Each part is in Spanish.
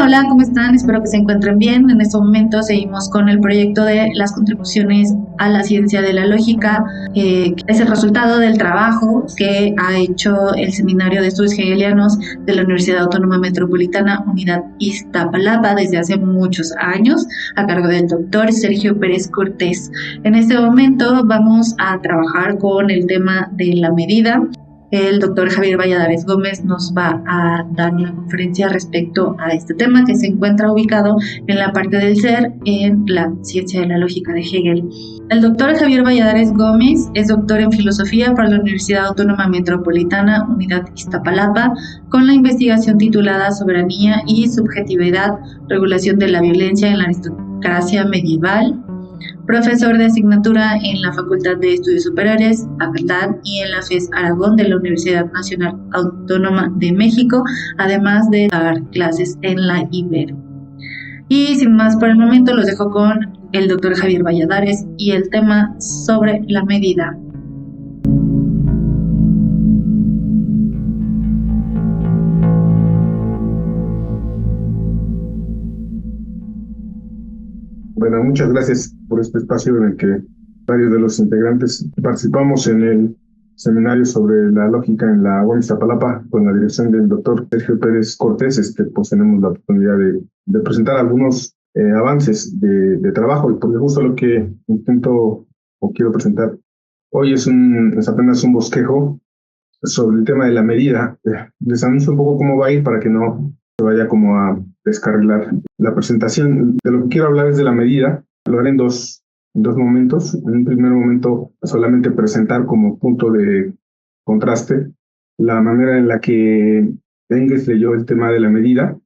Hola, ¿cómo están? Espero que se encuentren bien. En este momento seguimos con el proyecto de las contribuciones a la ciencia de la lógica, que es el resultado del trabajo que ha hecho el Seminario de Estudios Hegelianos de la Universidad Autónoma Metropolitana Unidad Iztapalapa desde hace muchos años, a cargo del doctor Sergio Pérez Cortés. En este momento vamos a trabajar con el tema de la medida. El doctor Javier Valladares Gómez nos va a dar una conferencia respecto a este tema que se encuentra ubicado en la parte del ser en la ciencia de la lógica de Hegel. El doctor Javier Valladares Gómez es doctor en filosofía por la Universidad Autónoma Metropolitana Unidad Iztapalapa con la investigación titulada Soberanía y Subjetividad, Regulación de la Violencia en la Aristocracia Medieval. Profesor de asignatura en la Facultad de Estudios Superiores, ACATAN, y en la FES Aragón de la Universidad Nacional Autónoma de México, además de dar clases en la Ibero. Y sin más por el momento, los dejo con el doctor Javier Valladares y el tema sobre la medida. Bueno, muchas gracias por este espacio en el que varios de los integrantes participamos en el seminario sobre la lógica en la UAM Iztapalapa con la dirección del doctor Sergio Pérez Cortés. Pues tenemos la oportunidad de presentar algunos avances de trabajo, porque justo lo que intento o quiero presentar hoy es apenas un bosquejo sobre el tema de la medida. Les anuncio un poco cómo va a ir para que no se vaya como a descarrilar la presentación. De lo que quiero hablar es de la medida. Lo haré en dos momentos. En un primer momento, solamente presentar como punto de contraste la manera en la que Engels leyó el tema de la medida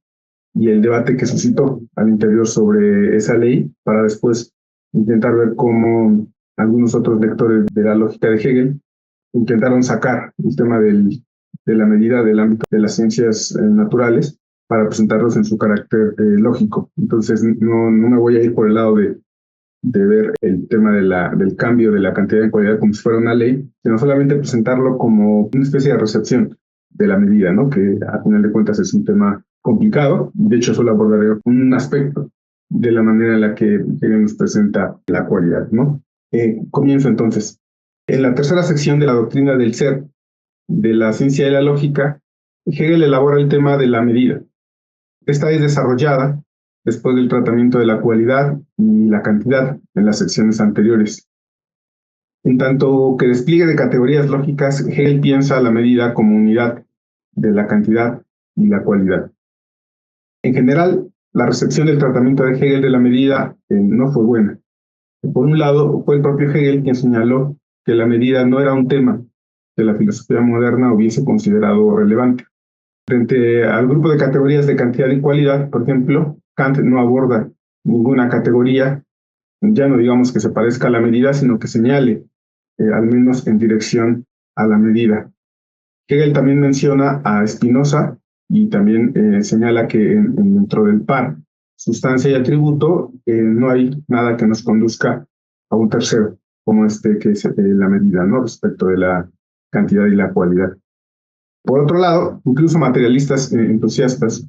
y el debate que suscitó al interior sobre esa ley, para después intentar ver cómo algunos otros lectores de la lógica de Hegel intentaron sacar el tema de la medida del ámbito de las ciencias naturales para presentarlos en su carácter lógico. Entonces no me voy a ir por el lado de ver el tema del cambio de la cantidad en cualidad como si fuera una ley, sino solamente presentarlo como una especie de recepción de la medida, ¿no? Que a final de cuentas es un tema complicado. De hecho, solo abordaré un aspecto de la manera en la que Hegel nos presenta la cualidad, ¿no? Comienzo entonces. En la tercera sección de la doctrina del ser de la ciencia de la lógica, Hegel elabora el tema de la medida. Esta es desarrollada después del tratamiento de la cualidad y la cantidad en las secciones anteriores. En tanto que despliegue de categorías lógicas, Hegel piensa la medida como unidad de la cantidad y la cualidad. En general, la recepción del tratamiento de Hegel de la medida no fue buena. Por un lado, fue el propio Hegel quien señaló que la medida no era un tema que la filosofía moderna hubiese considerado relevante. Frente al grupo de categorías de cantidad y cualidad, por ejemplo, Kant no aborda ninguna categoría, ya no digamos que se parezca a la medida, sino que señale, al menos en dirección a la medida. Hegel también menciona a Spinoza y también señala que dentro del par, sustancia y atributo, no hay nada que nos conduzca a un tercero, como que es la medida, ¿no? Respecto de la cantidad y la cualidad. Por otro lado, incluso materialistas entusiastas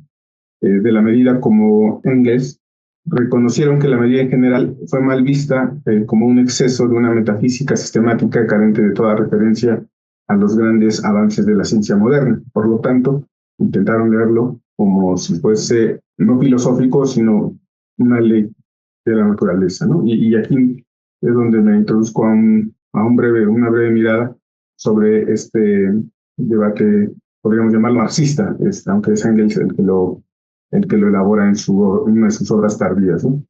de la medida como Engels reconocieron que la medida en general fue mal vista como un exceso de una metafísica sistemática carente de toda referencia a los grandes avances de la ciencia moderna. Por lo tanto, intentaron leerlo como si fuese no filosófico, sino una ley de la naturaleza, ¿no? Y aquí es donde me introduzco a una breve mirada sobre este debate, podríamos llamarlo marxista, aunque es Engels el que lo elabora en una de sus obras tardías, ¿no?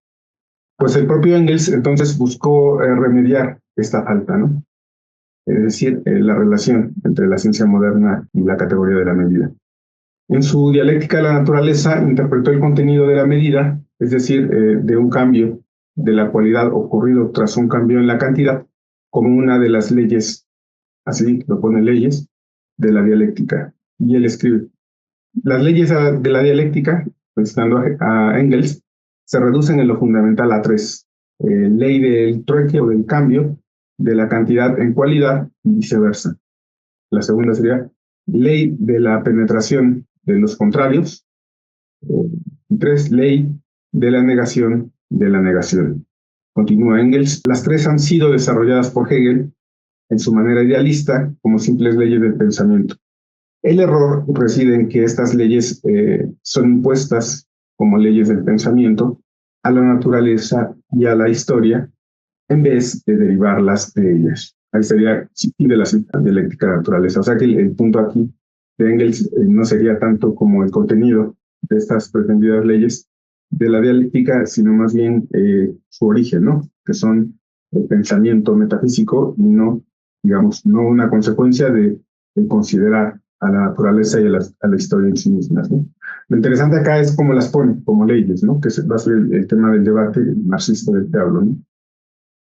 Pues el propio Engels entonces buscó remediar esta falta, ¿no? Es decir, la relación entre la ciencia moderna y la categoría de la medida. En su dialéctica de la naturaleza interpretó el contenido de la medida, es decir, de un cambio de la cualidad ocurrido tras un cambio en la cantidad, como una de las leyes, así lo pone, leyes de la dialéctica. Y él escribe: las leyes de la dialéctica, citando a Engels, se reducen en lo fundamental a tres: ley del trueque o del cambio de la cantidad en cualidad y viceversa. La segunda sería ley de la penetración de los contrarios, 3, ley de la negación de la negación. Continúa Engels, las tres han sido desarrolladas por Hegel en su manera idealista como simples leyes del pensamiento. El error reside en que estas leyes son impuestas como leyes del pensamiento a la naturaleza y a la historia en vez de derivarlas de ellas. Ahí sería fin de la dialéctica de la naturaleza. O sea que el punto aquí de Engels no sería tanto como el contenido de estas pretendidas leyes de la dialéctica, sino más bien su origen, ¿no? Que son el pensamiento metafísico y no, digamos, no una consecuencia de considerar a la naturaleza y a la historia en sí mismas, ¿no? Lo interesante acá es cómo las pone como leyes, ¿no? Que va a ser el tema del debate marxista del que hablo, ¿no?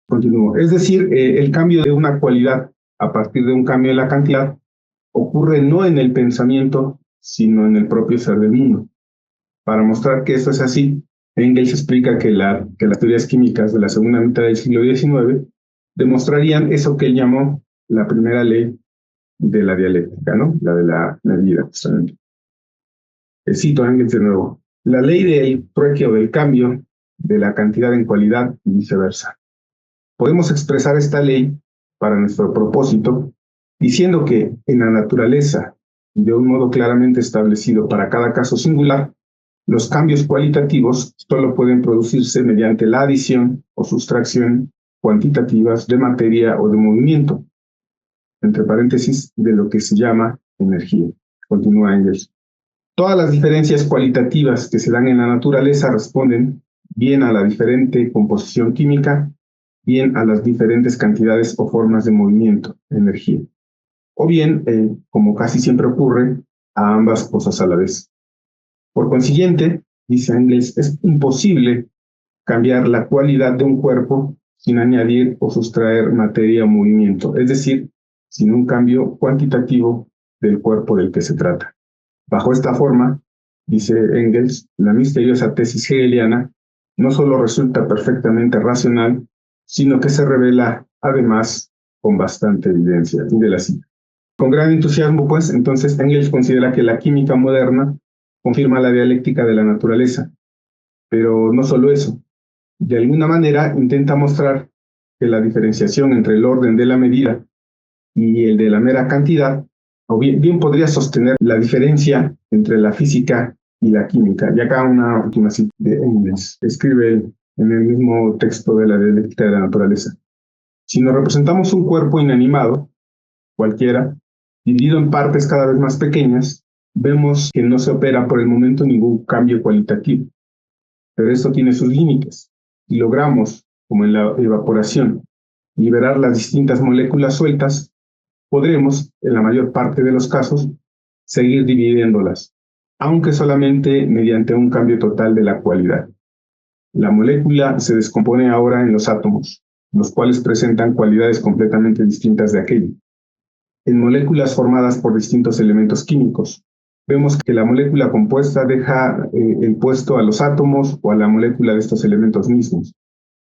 Continúo. Es decir, el cambio de una cualidad a partir de un cambio de la cantidad ocurre no en el pensamiento, sino en el propio ser del mundo. Para mostrar que esto es así, Engels explica que las teorías químicas de la segunda mitad del siglo XIX demostrarían eso que él llamó la primera ley de la dialéctica, ¿no? La de la medida, justamente. Cito a Engels de nuevo. La ley del trueque o del cambio de la cantidad en cualidad y viceversa. Podemos expresar esta ley para nuestro propósito diciendo que en la naturaleza, de un modo claramente establecido para cada caso singular, los cambios cualitativos solo pueden producirse mediante la adición o sustracción cuantitativas de materia o de movimiento, entre paréntesis, de lo que se llama energía. Continúa Engels. Todas las diferencias cualitativas que se dan en la naturaleza responden bien a la diferente composición química, bien a las diferentes cantidades o formas de movimiento, energía, o bien, como casi siempre ocurre, a ambas cosas a la vez. Por consiguiente, dice Engels, es imposible cambiar la cualidad de un cuerpo sin añadir o sustraer materia o movimiento, es decir, sin un cambio cuantitativo del cuerpo del que se trata. Bajo esta forma, dice Engels, la misteriosa tesis hegeliana no solo resulta perfectamente racional, sino que se revela, además, con bastante evidencia. Fin de la cita. Con gran entusiasmo, pues, entonces Engels considera que la química moderna confirma la dialéctica de la naturaleza. Pero no solo eso. De alguna manera intenta mostrar que la diferenciación entre el orden de la medida y el de la mera cantidad, o bien podría sostener la diferencia entre la física y la química. Y acá una última cita de Engels. Escribe en el mismo texto de la dialéctica de la naturaleza. Si nos representamos un cuerpo inanimado, cualquiera, dividido en partes cada vez más pequeñas, vemos que no se opera por el momento ningún cambio cualitativo. Pero esto tiene sus límites. Si logramos, como en la evaporación, liberar las distintas moléculas sueltas, podremos, en la mayor parte de los casos, seguir dividiéndolas, aunque solamente mediante un cambio total de la cualidad. La molécula se descompone ahora en los átomos, los cuales presentan cualidades completamente distintas de aquella. En moléculas formadas por distintos elementos químicos, vemos que la molécula compuesta deja el puesto a los átomos o a la molécula de estos elementos mismos.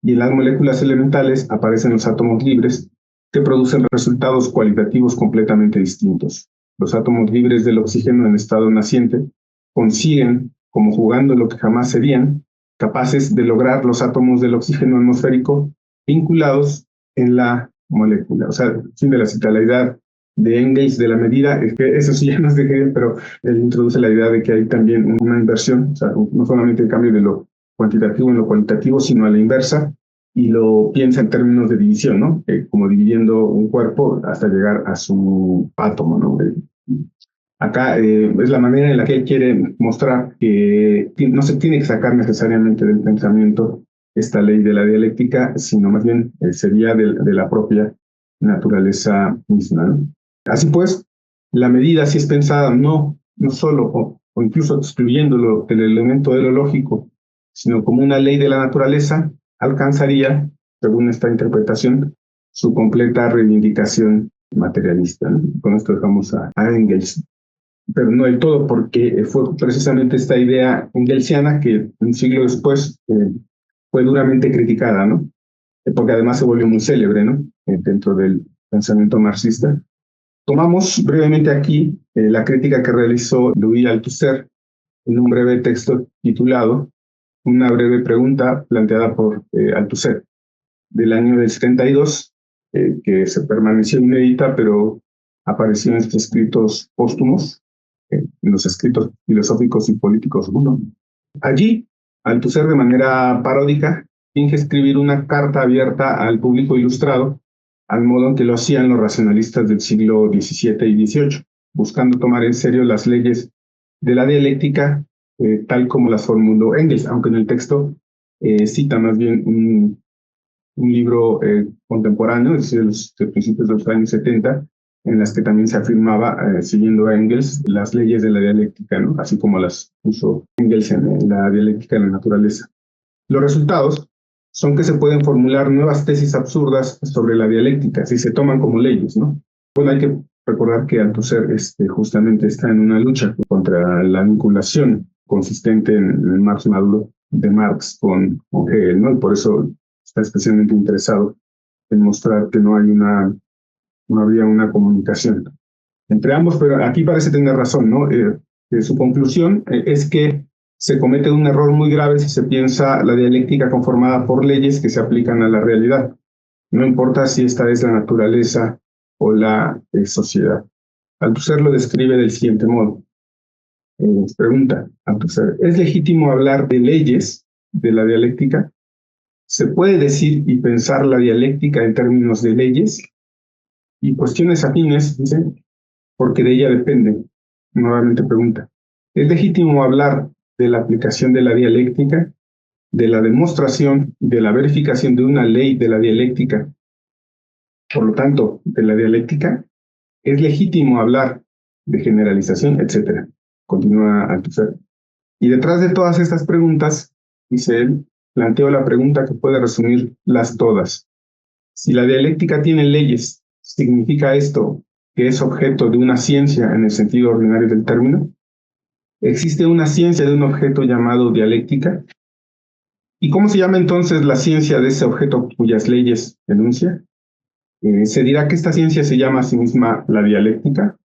Y en las moléculas elementales aparecen los átomos libres que producen resultados cualitativos completamente distintos. Los átomos libres del oxígeno en estado naciente consiguen, como jugando lo que jamás serían, capaces de lograr los átomos del oxígeno atmosférico vinculados en la molécula. O sea, fin de la cita. La idea de Engels de la medida es que eso sí ya no es de Hegel, pero él introduce la idea de que hay también una inversión, o sea, no solamente el cambio de lo cuantitativo en lo cualitativo, sino a la inversa, y lo piensa en términos de división, ¿no? Como dividiendo un cuerpo hasta llegar a su átomo, ¿no? Acá es la manera en la que él quiere mostrar que no se tiene que sacar necesariamente del pensamiento esta ley de la dialéctica, sino más bien sería de la propia naturaleza misma, ¿no? Así pues, la medida, si es pensada no solo o incluso excluyéndolo del elemento de lo lógico, sino como una ley de la naturaleza, alcanzaría, según esta interpretación, su completa reivindicación materialista, ¿no? Con esto dejamos a Engels. Pero no del todo, porque fue precisamente esta idea engelsiana que un siglo después fue duramente criticada, ¿no? Porque además se volvió muy célebre, ¿no? Dentro del pensamiento marxista. Tomamos brevemente aquí la crítica que realizó Louis Althusser en un breve texto titulado Una breve pregunta planteada por Althusser, del año del 72, que se permaneció inédita, pero apareció en estos escritos póstumos, en los escritos filosóficos y políticos 1. Allí, Althusser, de manera paródica, finge escribir una carta abierta al público ilustrado, al modo en que lo hacían los racionalistas del siglo XVII y XVIII, buscando tomar en serio las leyes de la dialéctica, tal como las formuló Engels, aunque en el texto cita más bien un libro contemporáneo, es decir, de principios de los años 70, en las que también se afirmaba, siguiendo a Engels, las leyes de la dialéctica, ¿no? Así como las puso Engels en la dialéctica de la naturaleza. Los resultados son que se pueden formular nuevas tesis absurdas sobre la dialéctica, si se toman como leyes, ¿no? Bueno, hay que recordar que Althusser justamente está en una lucha contra la vinculación consistente en el Marx maduro de Marx con Hegel, ¿no? Y por eso está especialmente interesado en mostrar que no había una comunicación entre ambos, pero aquí parece tener razón, ¿no? Su conclusión es que se comete un error muy grave si se piensa la dialéctica conformada por leyes que se aplican a la realidad. No importa si esta es la naturaleza o la sociedad. Althusser lo describe del siguiente modo. Pregunta Althusser, ¿es legítimo hablar de leyes de la dialéctica? ¿Se puede decir y pensar la dialéctica en términos de leyes? Y cuestiones afines, dice, porque de ella depende. Nuevamente pregunta, ¿es legítimo hablar de la aplicación de la dialéctica, de la demostración y de la verificación de una ley de la dialéctica? Por lo tanto, de la dialéctica, ¿es legítimo hablar de generalización, etcétera? Continúa Althusser. Y detrás de todas estas preguntas, dice él, planteo la pregunta que puede resumirlas todas. Si la dialéctica tiene leyes, ¿significa esto que es objeto de una ciencia en el sentido ordinario del término? ¿Existe una ciencia de un objeto llamado dialéctica? ¿Y cómo se llama entonces la ciencia de ese objeto cuyas leyes enuncia? ¿Se dirá que esta ciencia se llama a sí misma la dialéctica,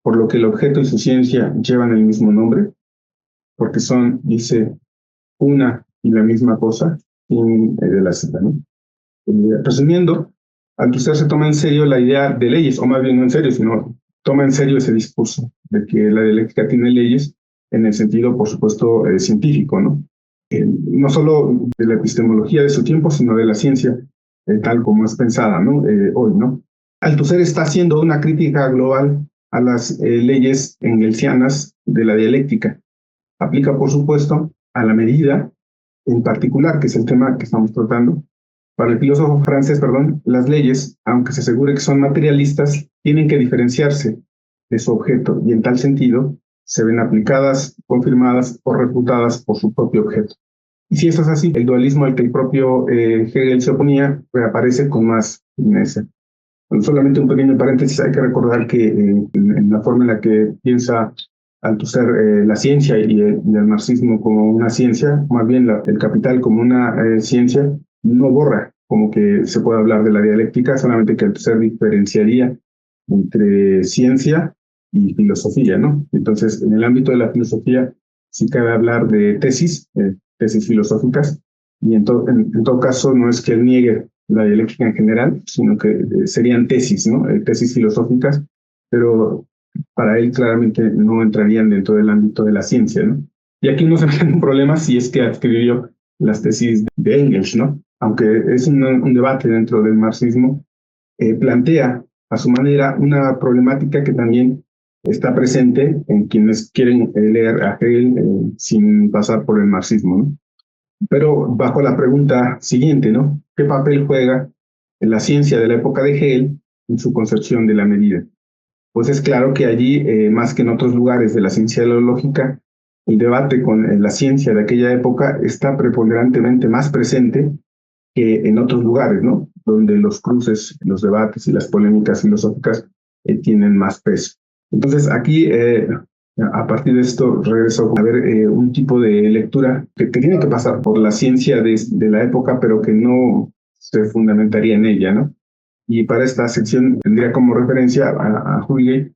por lo que el objeto y su ciencia llevan el mismo nombre? Porque son, dice, una y la misma cosa, fin de la cita, ¿no? Resumiendo, Althusser se toma en serio la idea de leyes, o más bien no en serio, sino toma en serio ese discurso de que la dialéctica tiene leyes en el sentido, por supuesto, científico, ¿no? No solo de la epistemología de su tiempo, sino de la ciencia tal como es pensada, ¿no? Hoy, ¿no? Althusser está haciendo una crítica global a las leyes engelsianas de la dialéctica. Aplica, por supuesto, a la medida en particular, que es el tema que estamos tratando. Para el filósofo francés, las leyes, aunque se asegure que son materialistas, tienen que diferenciarse de su objeto y en tal sentido se ven aplicadas, confirmadas o refutadas por su propio objeto. Y si esto es así, el dualismo al que el propio Hegel se oponía reaparece con más firmeza. Bueno, solamente un pequeño paréntesis, hay que recordar que en la forma en la que piensa Althusser la ciencia y el marxismo como una ciencia, más bien el capital como una ciencia, no borra como que se puede hablar de la dialéctica, solamente que Althusser diferenciaría entre ciencia y filosofía, ¿no? Entonces, en el ámbito de la filosofía sí cabe hablar de tesis filosóficas, y en todo caso no es que él niegue la dialéctica en general, sino que serían tesis, ¿no? Tesis filosóficas, pero para él claramente no entrarían dentro del ámbito de la ciencia, ¿no? Y aquí no se mete un problema si es que adquirió las tesis de Engels, ¿no? Aunque es un debate dentro del marxismo, plantea a su manera una problemática que también está presente en quienes quieren leer a Hegel sin pasar por el marxismo, ¿no? Pero bajo la pregunta siguiente, ¿no? ¿Qué papel juega en la ciencia de la época de Hegel en su concepción de la medida? Pues es claro que allí, más que en otros lugares de la ciencia de la lógica, el debate con la ciencia de aquella época está preponderantemente más presente que en otros lugares, ¿no? Donde los cruces, los debates y las polémicas filosóficas tienen más peso. Entonces aquí, a partir de esto, regreso a ver un tipo de lectura que tiene que pasar por la ciencia de la época, pero que no se fundamentaría en ella, ¿no? Y para esta sección tendría como referencia a Huygens,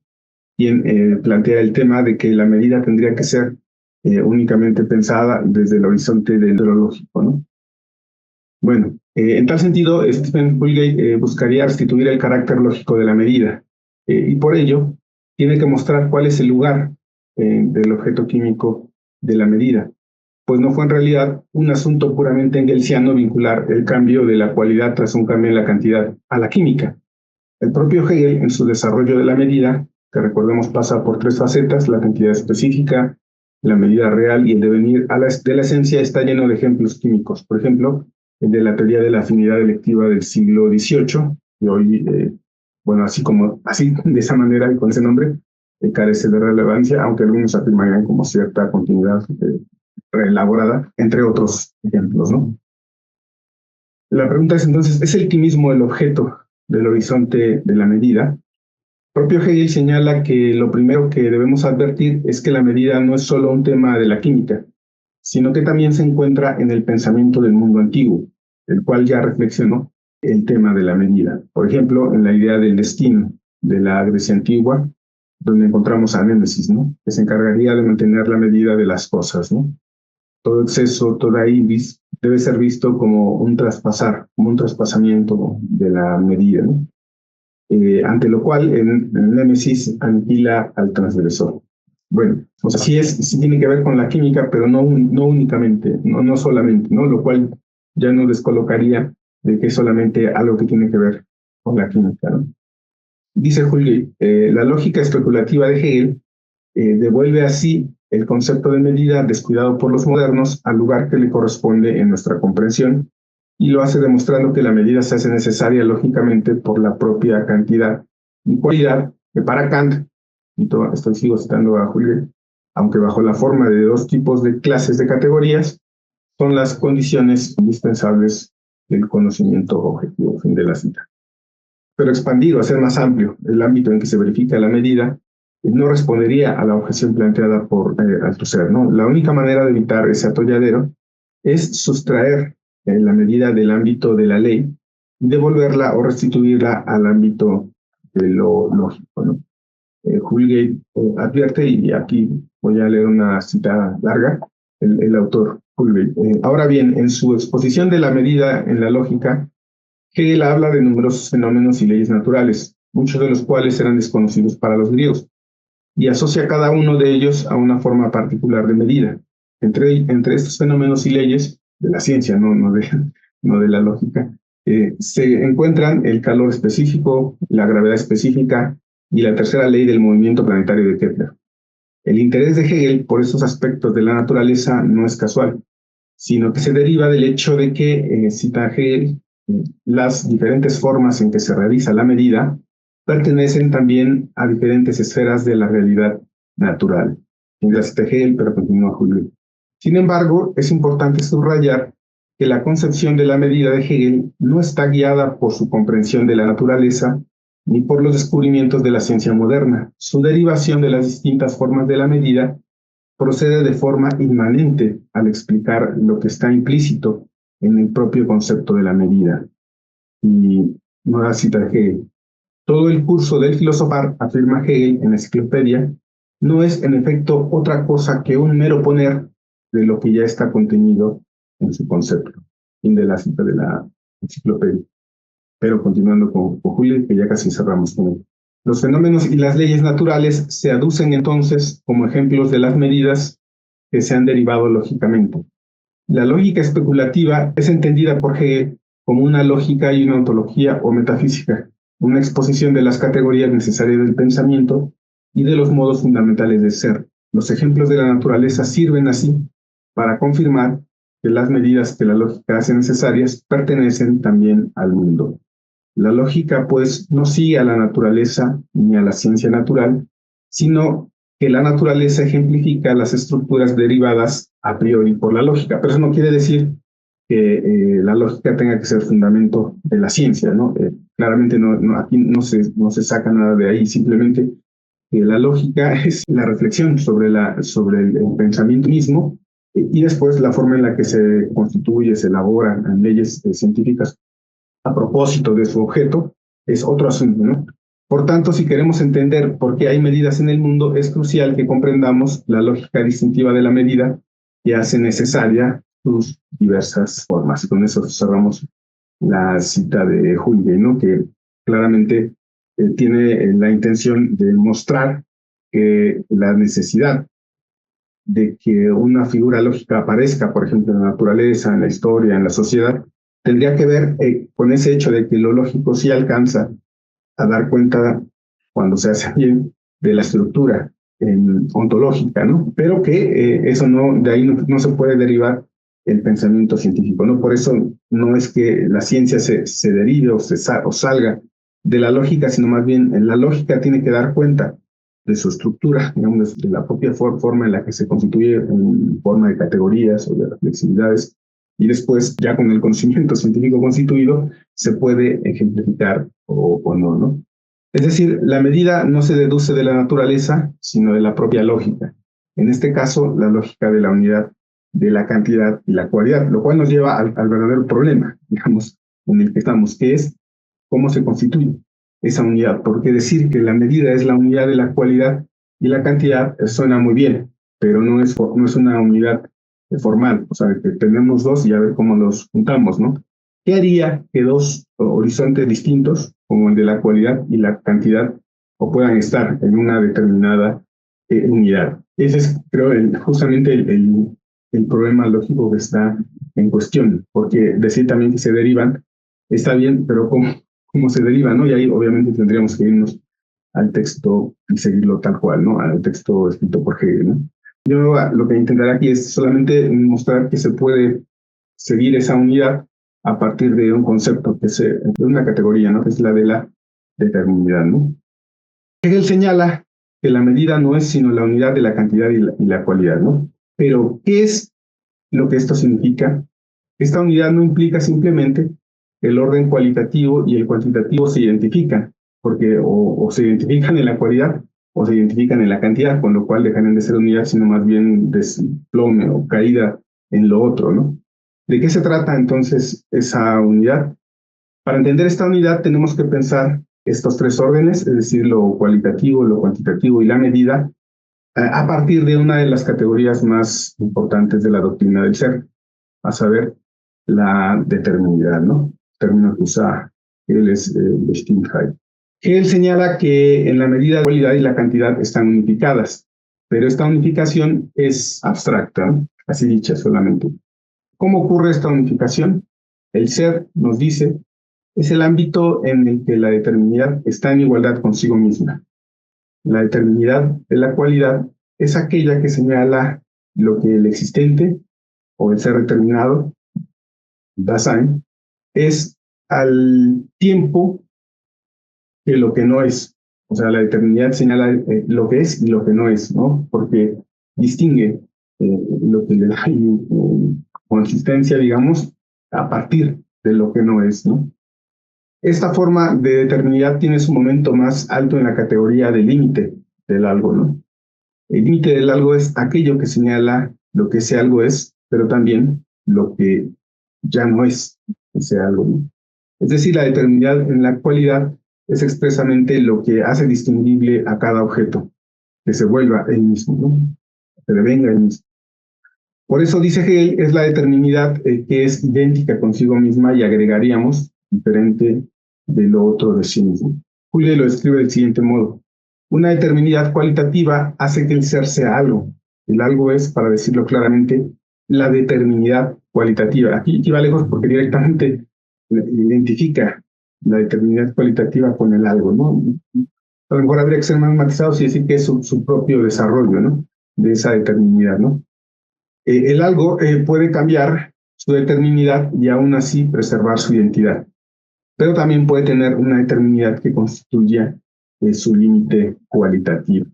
quien plantea el tema de que la medida tendría que ser únicamente pensada desde el horizonte de lo lógico, ¿no? Bueno, en tal sentido, Stephen Houlgate buscaría restituir el carácter lógico de la medida, y por ello tiene que mostrar cuál es el lugar del objeto químico de la medida, pues no fue en realidad un asunto puramente engelsiano vincular el cambio de la cualidad tras un cambio en la cantidad a la química. El propio Hegel, en su desarrollo de la medida, que recordemos pasa por tres facetas: la cantidad específica, la medida real y el devenir de la esencia, está lleno de ejemplos químicos. Por ejemplo, el de la teoría de la afinidad electiva del siglo XVIII, que hoy, bueno, así de esa manera y con ese nombre, carece de relevancia, aunque algunos afirmarían como cierta continuidad reelaborada, entre otros ejemplos, ¿no? La pregunta es entonces, ¿es el quimismo el objeto del horizonte de la medida? El propio Hegel señala que lo primero que debemos advertir es que la medida no es solo un tema de la química, sino que también se encuentra en el pensamiento del mundo antiguo, el cual ya reflexionó el tema de la medida. Por ejemplo, en la idea del destino de la Grecia antigua, donde encontramos a Némesis, ¿no?, que se encargaría de mantener la medida de las cosas, ¿no? Todo exceso, toda ibis, debe ser visto como un traspasamiento de la medida, ¿no? Ante lo cual el Némesis aniquila al transgresor. Bueno, o sea, sí tiene que ver con la química, pero no únicamente, no solamente, ¿no? Lo cual ya no descolocaría de que es solamente algo que tiene que ver con la química, ¿no? Dice Houlgate, la lógica especulativa de Hegel devuelve así el concepto de medida descuidado por los modernos al lugar que le corresponde en nuestra comprensión, y lo hace demostrando que la medida se hace necesaria lógicamente por la propia cantidad y cualidad que para Kant, y sigo citando a Houlgate, aunque bajo la forma de dos tipos de clases de categorías, son las condiciones indispensables del conocimiento objetivo. Fin de la cita. Pero expandido, a ser más amplio, el ámbito en que se verifica la medida, no respondería a la objeción planteada por Althusser, ¿no? La única manera de evitar ese atolladero es sustraer la medida del ámbito de la ley y devolverla o restituirla al ámbito de lo lógico, ¿no? Houlgate advierte, y aquí voy a leer una cita larga, el autor Houlgate. Ahora bien, en su exposición de la medida en la lógica, Hegel habla de numerosos fenómenos y leyes naturales, muchos de los cuales eran desconocidos para los griegos, y asocia cada uno de ellos a una forma particular de medida. Entre estos fenómenos y leyes de la ciencia, no de la lógica, se encuentran el calor específico, la gravedad específica y la tercera ley del movimiento planetario de Kepler. El interés de Hegel por estos aspectos de la naturaleza no es casual, sino que se deriva del hecho de que, cita Hegel, las diferentes formas en que se realiza la medida pertenecen también a diferentes esferas de la realidad natural. Ya cita Hegel, pero continúa Julio. Sin embargo, es importante subrayar que la concepción de la medida de Hegel no está guiada por su comprensión de la naturaleza ni por los descubrimientos de la ciencia moderna. Su derivación de las distintas formas de la medida procede de forma inmanente al explicar lo que está implícito en el propio concepto de la medida. Y nueva cita de Hegel. Todo el curso del filosofar, afirma Hegel en la enciclopedia, no es en efecto otra cosa que un mero poner de lo que ya está contenido en su concepto. Fin de la cita de la enciclopedia. Pero continuando con Julio, que ya casi cerramos con él. Los fenómenos y las leyes naturales se aducen entonces como ejemplos de las medidas que se han derivado lógicamente. La lógica especulativa es entendida por Hegel como una lógica y una ontología o metafísica, una exposición de las categorías necesarias del pensamiento y de los modos fundamentales de ser. Los ejemplos de la naturaleza sirven así para confirmar que las medidas que la lógica hace necesarias pertenecen también al mundo. La lógica, pues, no sigue a la naturaleza ni a la ciencia natural, sino que la naturaleza ejemplifica las estructuras derivadas a priori por la lógica. Pero eso no quiere decir que la lógica tenga que ser fundamento de la ciencia, ¿no? Claramente aquí no se saca nada de ahí, simplemente la lógica es la reflexión sobre el pensamiento mismo, y después la forma en la que se constituye, se elaboran leyes científicas a propósito de su objeto, es otro asunto, ¿no? Por tanto, si queremos entender por qué hay medidas en el mundo, es crucial que comprendamos la lógica distintiva de la medida que hace necesaria sus diversas formas. Y con eso cerramos la cita de Huygens, ¿no? Que claramente tiene la intención de mostrar que la necesidad de que una figura lógica aparezca, por ejemplo, en la naturaleza, en la historia, en la sociedad, tendría que ver con ese hecho de que lo lógico sí alcanza a dar cuenta, cuando se hace bien, de la estructura ontológica, ¿no? Pero que eso no, de ahí no se puede derivar el pensamiento científico, ¿no? Por eso no es que la ciencia se derive o salga de la lógica, sino más bien la lógica tiene que dar cuenta de su estructura, digamos, de la propia forma en la que se constituye en forma de categorías o de reflexividades, y después, ya con el conocimiento científico constituido, se puede ejemplificar o no, ¿no? Es decir, la medida no se deduce de la naturaleza, sino de la propia lógica. En este caso, la lógica de la unidad de la cantidad y la cualidad, lo cual nos lleva al verdadero problema, digamos, en el que estamos, que es cómo se constituye esa unidad, porque decir que la medida es la unidad de la cualidad y la cantidad suena muy bien, pero no es una unidad formal, o sea, que tenemos dos y a ver cómo los juntamos, ¿no? ¿Qué haría que dos horizontes distintos, como el de la cualidad y la cantidad, o puedan estar en una determinada unidad? Ese es, creo, justamente el problema lógico que está en cuestión, porque decir también que se derivan está bien, pero ¿cómo se deriva, ¿no? Y ahí obviamente tendríamos que irnos al texto y seguirlo tal cual, ¿no? Al texto escrito por Hegel, ¿no? Yo lo que intentaré aquí es solamente mostrar que se puede seguir esa unidad a partir de un concepto, de una categoría, ¿no? Que es la de la determinidad, ¿no? Hegel señala que la medida no es sino la unidad de la cantidad y la cualidad, ¿no? Pero, ¿qué es lo que esto significa? Esta unidad no implica simplemente el orden cualitativo y el cuantitativo se identifican, porque o se identifican en la cualidad o se identifican en la cantidad, con lo cual dejarán de ser unidad, sino más bien desplome o caída en lo otro, ¿no? ¿De qué se trata entonces esa unidad? Para entender esta unidad tenemos que pensar estos tres órdenes, es decir, lo cualitativo, lo cuantitativo y la medida, a partir de una de las categorías más importantes de la doctrina del ser, a saber, la determinidad, ¿no? Término que usa él es Bestimmtheit. Él señala que en la medida de la cualidad y la cantidad están unificadas, pero esta unificación es abstracta, ¿no? Así dicha solamente. ¿Cómo ocurre esta unificación? El ser, nos dice, es el ámbito en el que la determinidad está en igualdad consigo misma. La determinidad de la cualidad es aquella que señala lo que el existente o el ser determinado, Dasein, es al tiempo que lo que no es. O sea, la determinidad señala lo que es y lo que no es, ¿no? Porque distingue lo que le da consistencia, digamos, a partir de lo que no es, ¿no? Esta forma de determinidad tiene su momento más alto en la categoría de límite del algo, ¿no? El límite del algo es aquello que señala lo que ese algo es, pero también lo que ya no es ese algo, ¿no? Es decir, la determinidad en la cualidad es expresamente lo que hace distinguible a cada objeto, que se vuelva él mismo, ¿no? Que devenga él mismo. Por eso dice Hegel, es la determinidad que es idéntica consigo misma y agregaríamos diferente de lo otro de sí mismo. Huygens lo escribe del siguiente modo. Una determinidad cualitativa hace que el ser sea algo. El algo es, para decirlo claramente, la determinidad cualitativa. Aquí va lejos porque directamente identifica la determinidad cualitativa con el algo, ¿no? A lo mejor habría que ser más matizados y decir que es su propio desarrollo, ¿no? De esa determinidad, ¿no? El algo puede cambiar su determinidad y aún así preservar su identidad, pero también puede tener una determinidad que constituya su límite cualitativo.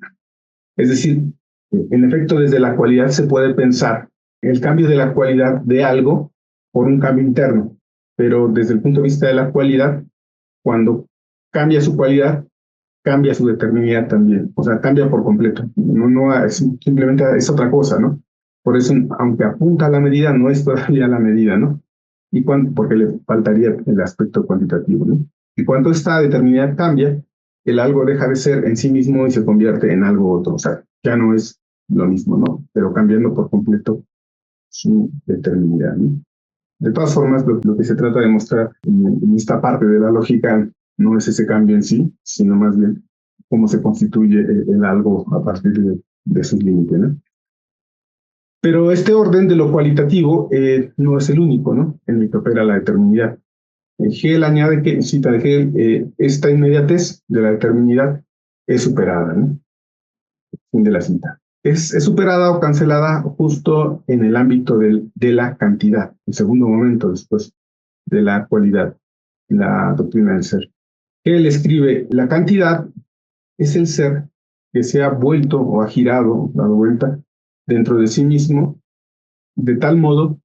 Es decir, en efecto, desde la cualidad se puede pensar el cambio de la cualidad de algo por un cambio interno, pero desde el punto de vista de la cualidad, cuando cambia su cualidad, cambia su determinidad también, o sea, cambia por completo. Simplemente es otra cosa, ¿no? Por eso, aunque apunta a la medida, no es todavía la medida, ¿no? Porque le faltaría el aspecto cuantitativo, ¿no? Y cuando esta determinidad cambia, el algo deja de ser en sí mismo y se convierte en algo otro. O sea, ya no es lo mismo, ¿no? Pero cambiando por completo su determinidad, ¿no? De todas formas, lo que se trata de mostrar en esta parte de la lógica no es ese cambio en sí, sino más bien cómo se constituye el algo a partir de sus límites, ¿no? Pero este orden de lo cualitativo no es el único, ¿no?, en el que opera la determinidad. Hegel añade que, cita de Hegel, esta inmediatez de la determinidad es superada, ¿no? Fin de la cita. Es superada o cancelada justo en el ámbito de la cantidad, el segundo momento después de la cualidad, la doctrina del ser. Él escribe, la cantidad es el ser que se ha vuelto o ha girado, dado vuelta, dentro de sí mismo, de tal modo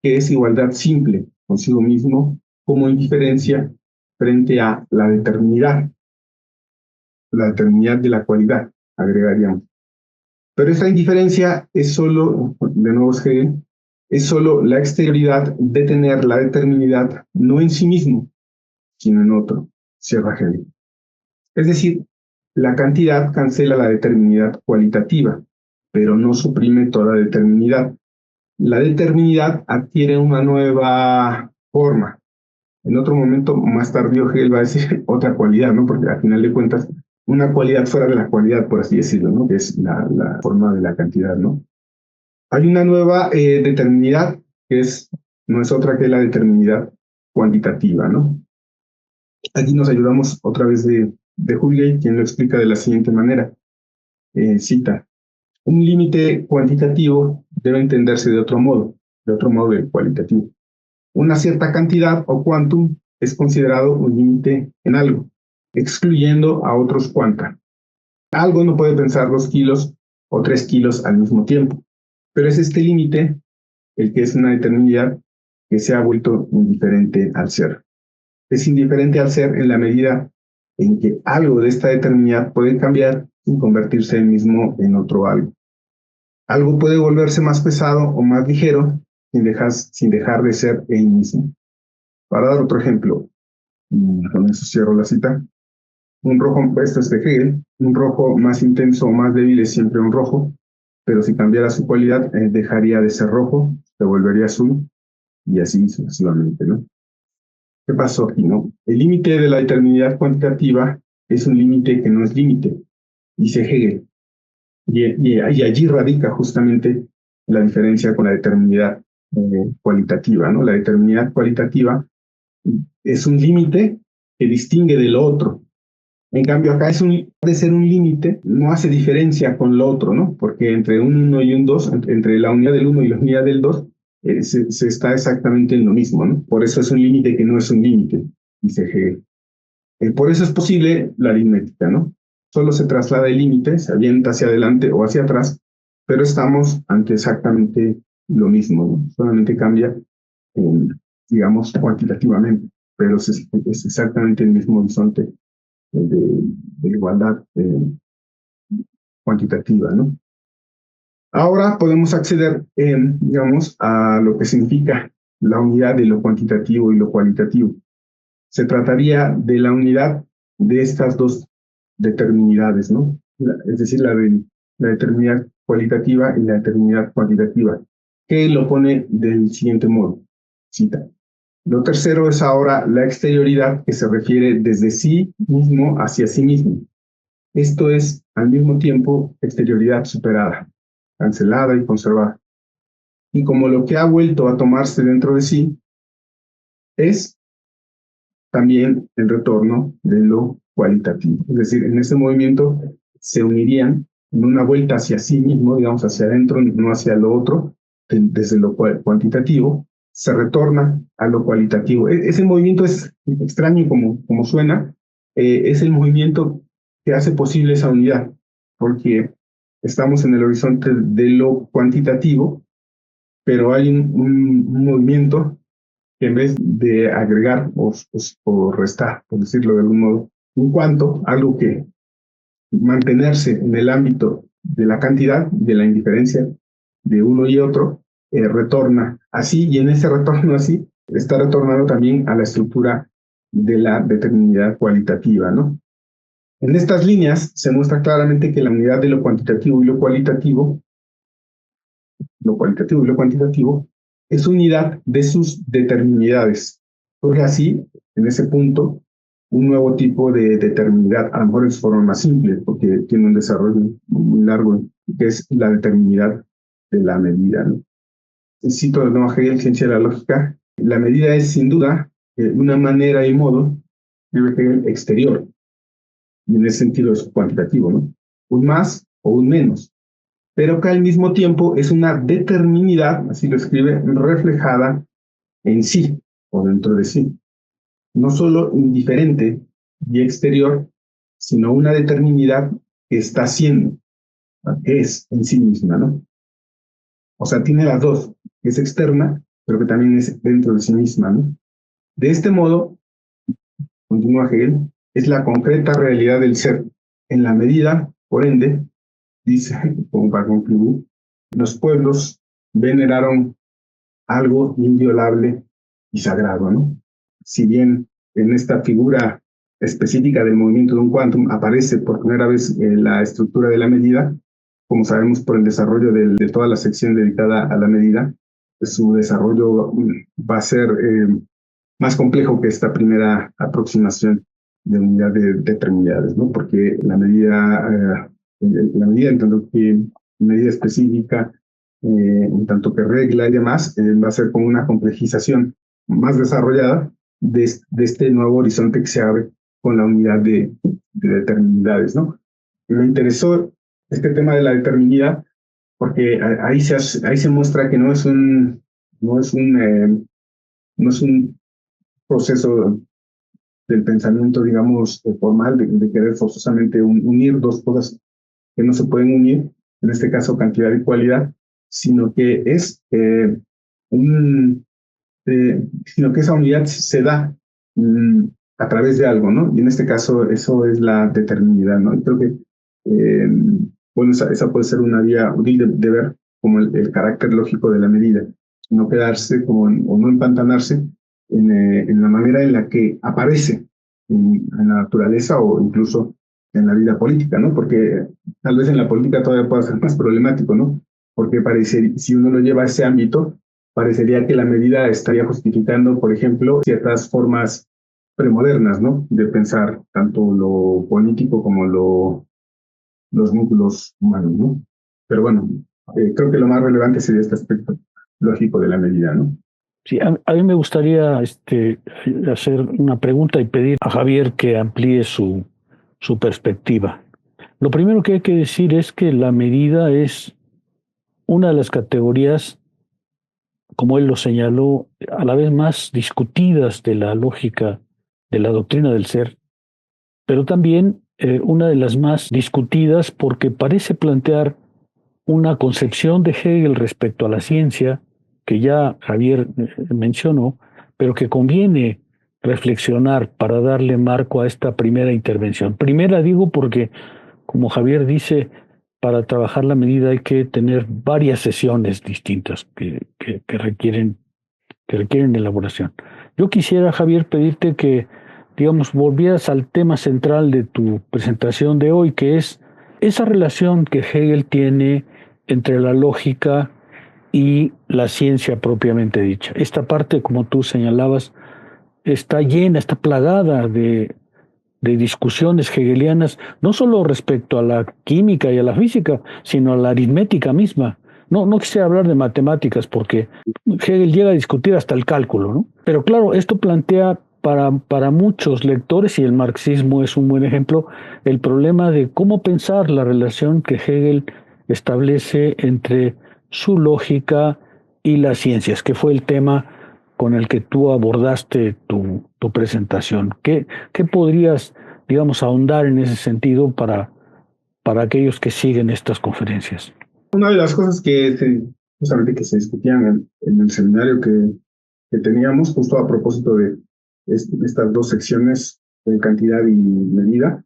que es igualdad simple consigo mismo como indiferencia frente a la determinidad de la cualidad, agregaríamos. Pero esta indiferencia es solo, de nuevo Hegel, es solo la exterioridad de tener la determinidad no en sí mismo, sino en otro, cierra Hegel. Es decir, la cantidad cancela la determinidad cualitativa, pero no suprime toda determinidad. La determinidad adquiere una nueva forma. En otro momento más tardío Hegel va a decir otra cualidad, ¿no? Porque al final de cuentas, una cualidad fuera de la cualidad, por así decirlo, ¿no?, que es la forma de la cantidad, ¿no? Hay una nueva determinidad que no es otra que la determinidad cuantitativa, ¿no? Aquí nos ayudamos otra vez de Hugel, quien lo explica de la siguiente manera. Cita, un límite cuantitativo debe entenderse de otro modo de cualitativo. Una cierta cantidad o quantum es considerado un límite en algo, excluyendo a otros cuanta. Algo no puede pensar 2 kilos o 3 kilos al mismo tiempo, pero es este límite el que es una determinidad que se ha vuelto indiferente al ser. Es indiferente al ser en la medida en que algo de esta determinidad puede cambiar sin convertirse él mismo en otro algo. Algo puede volverse más pesado o más ligero sin dejar de ser él mismo. Para dar otro ejemplo, con eso cierro la cita. Un rojo, esto es de Hegel, un rojo más intenso o más débil es siempre un rojo, pero si cambiara su cualidad, dejaría de ser rojo, se volvería azul, y así sucesivamente, ¿no? ¿Qué pasó aquí, no? El límite de la determinidad cuantitativa es un límite que no es límite, dice Hegel, y allí radica justamente la diferencia con la determinidad cualitativa, ¿no? La determinidad cualitativa es un límite que distingue de lo otro. En cambio, acá de ser un límite, no hace diferencia con lo otro, ¿no? Porque entre un 1 y un 2, entre la unidad del 1 y la unidad del 2, se está exactamente en lo mismo, ¿no? Por eso es un límite que no es un límite, dice Hegel. Por eso es posible la aritmética, ¿no? Solo se traslada el límite, se avienta hacia adelante o hacia atrás, pero estamos ante exactamente lo mismo, ¿no? Solamente cambia, digamos, cuantitativamente, pero es exactamente el mismo horizonte de igualdad cuantitativa, ¿no? Ahora podemos acceder, digamos, a lo que significa la unidad de lo cuantitativo y lo cualitativo. Se trataría de la unidad de estas dos determinidades, ¿no? Es decir, la determinidad cualitativa y la determinidad cuantitativa, que lo pone del siguiente modo, cita. Lo tercero es ahora la exterioridad, que se refiere desde sí mismo hacia sí mismo. Esto es, al mismo tiempo, exterioridad superada, cancelada y conservada. Y como lo que ha vuelto a tomarse dentro de sí es también el retorno de lo cualitativo. Es decir, en ese movimiento se unirían en una vuelta hacia sí mismo, digamos, hacia adentro, no hacia lo otro, desde lo cuantitativo, se retorna a lo cualitativo. Ese movimiento es extraño como suena, es el movimiento que hace posible esa unidad, porque estamos en el horizonte de lo cuantitativo, pero hay un movimiento que en vez de agregar o restar, por decirlo de algún modo, un cuanto, algo que mantenerse en el ámbito de la cantidad, de la indiferencia de uno y otro, retorna así, y en ese retorno así está retornando también a la estructura de la determinidad cualitativa, ¿no? En estas líneas se muestra claramente que la unidad de lo cuantitativo y lo cualitativo y lo cuantitativo, es unidad de sus determinidades. Surge así, en ese punto, un nuevo tipo de determinidad, a lo mejor en su forma más simple, porque tiene un desarrollo muy largo, que es la determinidad de la medida, ¿no? Cito de nuevo a Hegel, Ciencia de la Lógica: la medida es sin duda una manera y modo, escribe Hegel, exterior, y en ese sentido es cuantitativo, ¿no? Un más o un menos, pero que al mismo tiempo es una determinidad, así lo escribe, reflejada en sí o dentro de sí. No solo indiferente y exterior, sino una determinidad que está siendo, que es en sí misma, ¿no? O sea, tiene las dos, que es externa, pero que también es dentro de sí misma, ¿no? De este modo, continúa Hegel, es la concreta realidad del ser, en la medida, por ende, dice, como para concluir, los pueblos veneraron algo inviolable y sagrado, ¿no? Si bien en esta figura específica del movimiento de un quantum aparece por primera vez la estructura de la medida, como sabemos por el desarrollo de toda la sección dedicada a la medida, su desarrollo va a ser más complejo que esta primera aproximación de unidad de determinidades, ¿no? Porque la medida en tanto que medida específica, en tanto que regla y demás, va a ser como una complejización más desarrollada de este nuevo horizonte que se abre con la unidad de determinidades, ¿no? Me interesó este tema de la determinidad porque ahí se muestra que no es un proceso del pensamiento, digamos, formal, de querer forzosamente unir dos cosas que no se pueden unir, en este caso cantidad y cualidad, sino que es sino que esa unidad se da a través de algo, ¿no? Y en este caso eso es la determinidad, ¿no? Y creo que, bueno, esa puede ser una vía útil de ver como el carácter lógico de la medida, no quedarse como o no empantanarse en la manera en la que aparece en la naturaleza o incluso en la vida política, ¿no? Porque tal vez en la política todavía pueda ser más problemático, ¿no? Porque si uno lo lleva a ese ámbito, parecería que la medida estaría justificando, por ejemplo, ciertas formas premodernas, ¿no? De pensar tanto lo político como los vínculos humanos, ¿no? Pero bueno, creo que lo más relevante sería este aspecto lógico de la medida, ¿no? Sí, a mí me gustaría hacer una pregunta y pedir a Javier que amplíe su perspectiva. Lo primero que hay que decir es que la medida es una de las categorías, como él lo señaló, a la vez más discutidas de la lógica de la doctrina del ser, pero también una de las más discutidas porque parece plantear una concepción de Hegel respecto a la ciencia, que ya Javier mencionó, pero que conviene reflexionar para darle marco a esta primera intervención. Primera digo porque, como Javier dice, para trabajar la medida hay que tener varias sesiones distintas que requieren elaboración. Yo quisiera, Javier, pedirte que, digamos, volvieras al tema central de tu presentación de hoy, que es esa relación que Hegel tiene entre la lógica y la ciencia propiamente dicha. Esta parte, como tú señalabas, está llena, está plagada de discusiones hegelianas, no solo respecto a la química y a la física, sino a la aritmética misma. No quisiera hablar de matemáticas porque Hegel llega a discutir hasta el cálculo, ¿no? Pero claro, esto plantea para muchos lectores, y el marxismo es un buen ejemplo, el problema de cómo pensar la relación que Hegel establece entre su lógica y las ciencias, que fue el tema con el que tú abordaste tu presentación. ¿Qué podrías, digamos, ahondar en ese sentido para aquellos que siguen estas conferencias? Una de las cosas justamente que se discutían en el seminario que teníamos, justo a propósito de estas dos secciones de cantidad y medida,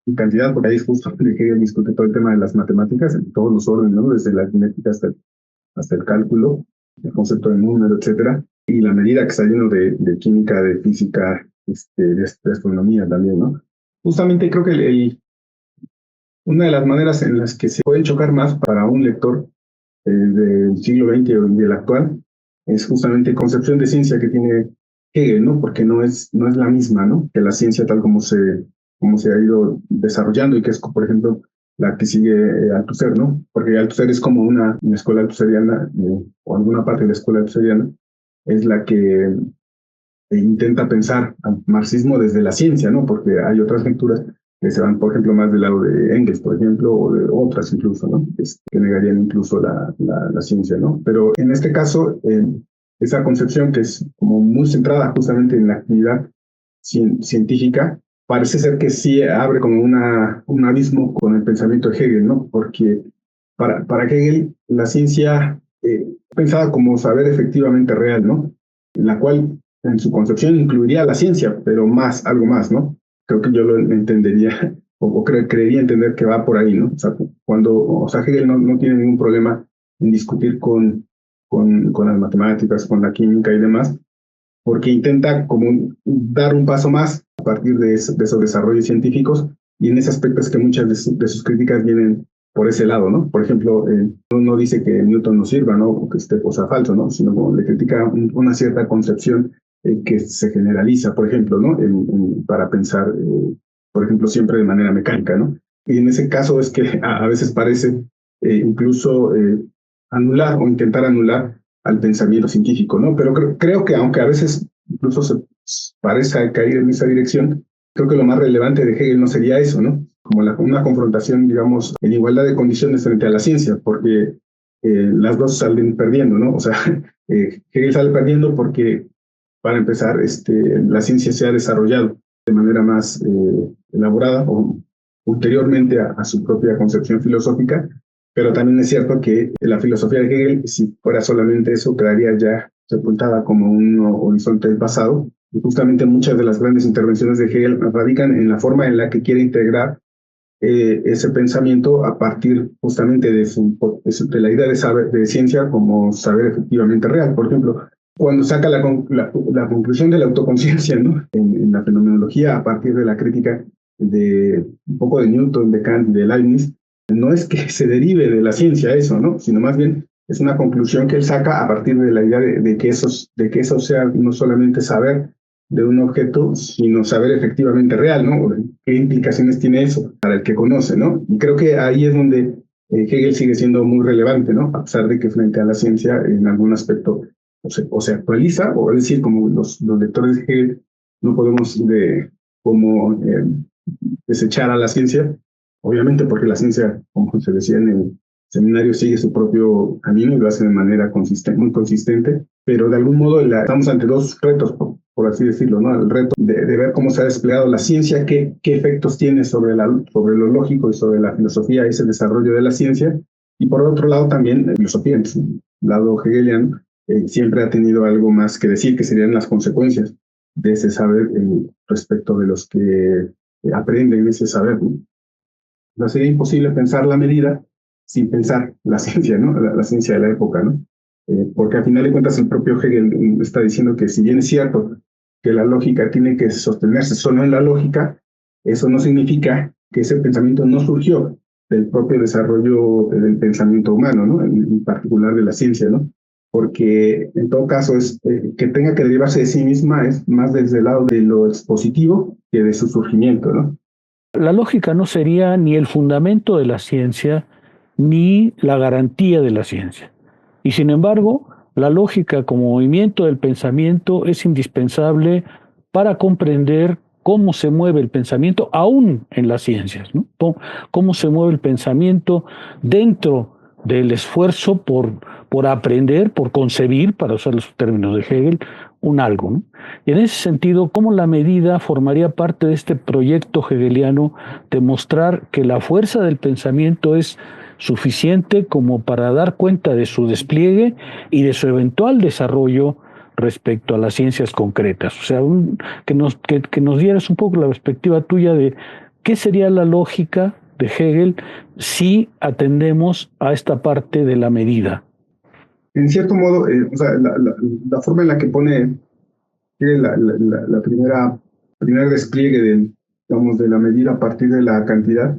y cantidad, porque ahí es justo donde Hegel discute todo el tema de las matemáticas, en todos los órdenes, ¿no? Desde la aritmética hasta el cálculo, el concepto de número, etcétera, y la medida que está lleno de química, de física, de astronomía también, ¿no? justamente creo que una de las maneras en las que se pueden chocar más para un lector del siglo XX y del actual es justamente concepción de ciencia que tiene Hegel, ¿no? Porque no es la misma, ¿no? Que la ciencia tal como se ha ido desarrollando y que es, por ejemplo, la que sigue Althusser, ¿no? Porque Althusser es como una escuela althuseriana, o alguna parte de la escuela althuseriana, es la que intenta pensar al marxismo desde la ciencia, ¿no? Porque hay otras lecturas que se van, por ejemplo, más del lado de Engels, por ejemplo, o de otras incluso, ¿no? Que negarían incluso la ciencia, ¿no? Pero en este caso, esa concepción que es como muy centrada justamente en la actividad científica, parece ser que sí abre como un abismo con el pensamiento de Hegel, ¿no? Porque para Hegel la ciencia pensada como saber efectivamente real, ¿no? La cual en su concepción incluiría la ciencia, pero algo más, ¿no? Creo que yo lo entendería, o creería entender que va por ahí, ¿no? O sea, Hegel no tiene ningún problema en discutir con las matemáticas, con la química y demás, porque intenta como dar un paso más a partir de esos desarrollos científicos, y en ese aspecto es que muchas de sus críticas vienen por ese lado, ¿no? Por ejemplo, no dice que Newton no sirva, ¿no? O que esté cosa falso, ¿no? Sino como le critica una cierta concepción que se generaliza, por ejemplo, ¿no? Para pensar, por ejemplo, siempre de manera mecánica, ¿no? Y en ese caso es que a veces parece incluso anular o intentar anular al pensamiento científico, ¿no? Pero creo que aunque a veces incluso se parezca caer en esa dirección, creo que lo más relevante de Hegel no sería eso, ¿no? Como una confrontación, digamos, en igualdad de condiciones frente a la ciencia, porque las dos salen perdiendo, ¿no? O sea, Hegel sale perdiendo porque, para empezar, la ciencia se ha desarrollado de manera más elaborada o ulteriormente a su propia concepción filosófica, pero también es cierto que la filosofía de Hegel, si fuera solamente eso, quedaría ya sepultada como un horizonte del pasado. Y justamente muchas de las grandes intervenciones de Hegel radican en la forma en la que quiere integrar ese pensamiento a partir justamente de la idea de ciencia como saber efectivamente real. Por ejemplo, cuando saca la conclusión de la autoconciencia, ¿no? En la fenomenología, a partir de la crítica de un poco de Newton, de Kant y de Leibniz, no es que se derive de la ciencia eso, ¿no? Sino más bien es una conclusión que él saca a partir de la idea de que eso sea no solamente saber de un objeto, sino saber efectivamente real, ¿no? ¿Qué implicaciones tiene eso para el que conoce, ¿no? Y creo que ahí es donde Hegel sigue siendo muy relevante, ¿no? A pesar de que frente a la ciencia en algún aspecto o se actualiza, o es decir, como los lectores de Hegel no podemos desechar a la ciencia, obviamente porque la ciencia, como se decía en el seminario, sigue su propio camino y lo hace de manera muy consistente, pero de algún modo estamos ante dos retos, por así decirlo, ¿no? El reto de ver cómo se ha desplegado la ciencia, qué efectos tiene sobre lo lógico y sobre la filosofía, ese desarrollo de la ciencia, y por otro lado también la filosofía, en su lado hegeliano, siempre ha tenido algo más que decir, que serían las consecuencias de ese saber respecto de los que aprenden ese saber, ¿no? No sería imposible pensar la medida sin pensar la ciencia, ¿no? La ciencia de la época, ¿no? Porque al final de cuentas el propio Hegel está diciendo que si bien es cierto que la lógica tiene que sostenerse solo en la lógica, eso no significa que ese pensamiento no surgió del propio desarrollo del pensamiento humano, ¿no? En particular de la ciencia, ¿no? Porque en todo caso que tenga que derivarse de sí misma es más desde el lado de lo expositivo que de su surgimiento, ¿no? La lógica no sería ni el fundamento de la ciencia ni la garantía de la ciencia. Y sin embargo, la lógica como movimiento del pensamiento es indispensable para comprender cómo se mueve el pensamiento, aún en las ciencias, ¿no? Cómo se mueve el pensamiento dentro del esfuerzo por aprender, por concebir, para usar los términos de Hegel, un algo, ¿no? Y en ese sentido, ¿cómo la medida formaría parte de este proyecto hegeliano de mostrar que la fuerza del pensamiento es suficiente como para dar cuenta de su despliegue y de su eventual desarrollo respecto a las ciencias concretas? O sea, que nos dieras un poco la perspectiva tuya de qué sería la lógica de Hegel si atendemos a esta parte de la medida. En cierto modo, o sea, la forma en la que pone la primer despliegue digamos, de la medida a partir de la cantidad,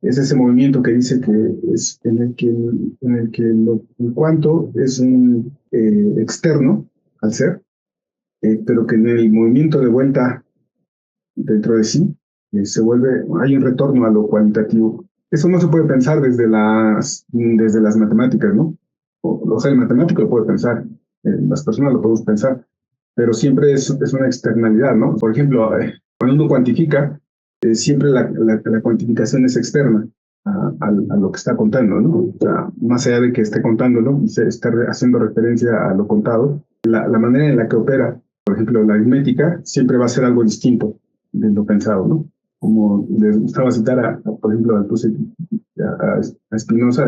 es ese movimiento que dice que es en el que el cuánto es un externo al ser, pero que en el movimiento de vuelta dentro de sí hay un retorno a lo cualitativo. Eso no se puede pensar desde las matemáticas, ¿no? O sea, el matemático lo puede pensar, las personas lo podemos pensar, pero siempre es una externalidad, ¿no? Por ejemplo, cuando uno cuantifica, siempre la cuantificación es externa a lo que está contando, ¿no? O sea, más allá de que esté contándolo y se esté haciendo referencia a lo contado, la manera en la que opera, por ejemplo, la aritmética, siempre va a ser algo distinto de lo pensado, ¿no? Como les gustaba citar, por ejemplo, a Spinoza,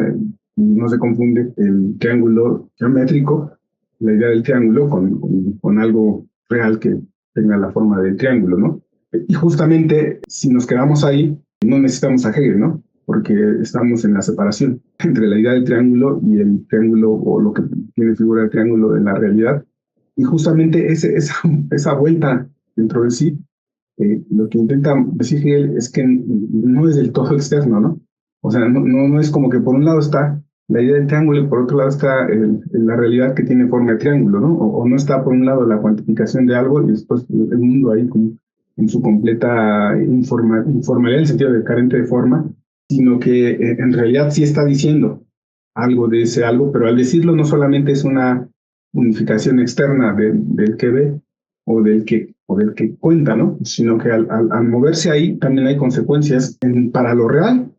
no se confunde el triángulo geométrico, la idea del triángulo, con algo real que tenga la forma del triángulo, ¿no? Y justamente, si nos quedamos ahí, no necesitamos a Hegel, ¿no? Porque estamos en la separación entre la idea del triángulo y el triángulo, o lo que tiene figura del triángulo de la realidad. Y justamente esa vuelta dentro de sí, lo que intenta decir Hegel es que no es del todo externo, ¿no? O sea, no es como que por un lado está la idea del triángulo y por otro lado está la realidad que tiene forma de triángulo, ¿no? O no está por un lado la cuantificación de algo y después el mundo ahí como en su completa informalidad, en el sentido de carente de forma, sino que en realidad sí está diciendo algo de ese algo, pero al decirlo no solamente es una unificación externa del que ve o del que cuenta, ¿no? Sino que al moverse ahí también hay consecuencias para lo real,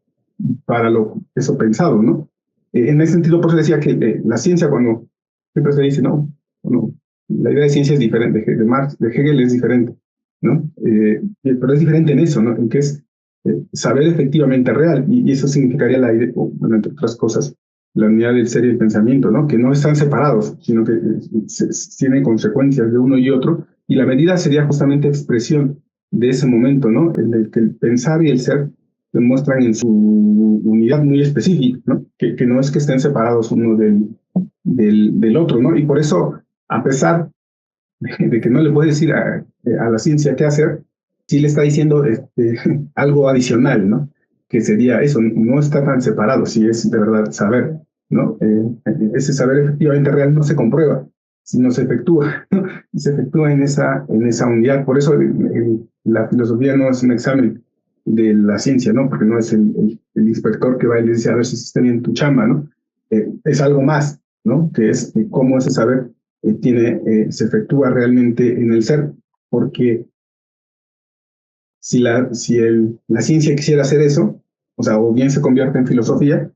para eso pensado, ¿no? En ese sentido, por eso decía que la ciencia, cuando siempre se dice, no, la idea de ciencia es diferente, de Hegel es diferente, ¿no? Pero es diferente en eso, ¿no? En que es saber efectivamente real, y eso significaría la idea, bueno, entre otras cosas, la unidad del ser y el pensamiento, ¿no? Que no están separados, sino que tienen consecuencias de uno y otro, y la medida sería justamente expresión de ese momento, ¿no? En el que el pensar y el ser demuestran en su unidad muy específica, ¿no? Que no es que estén separados uno del otro, ¿no? Y por eso, a pesar de que no le puede decir a la ciencia qué hacer, sí le está diciendo algo adicional, ¿no? Que sería eso, no está tan separado, si es de verdad saber, ¿no? Ese saber efectivamente real no se comprueba, sino se efectúa, ¿no? Y se efectúa en esa unidad. Por eso la filosofía no es un examen de la ciencia, ¿no? Porque no es el inspector que va y le dice a ver si está bien tu chamba, ¿no? Es algo más, ¿no? Que es cómo ese saber se efectúa realmente en el ser, porque si la ciencia quisiera hacer eso, o sea, o bien se convierte en filosofía,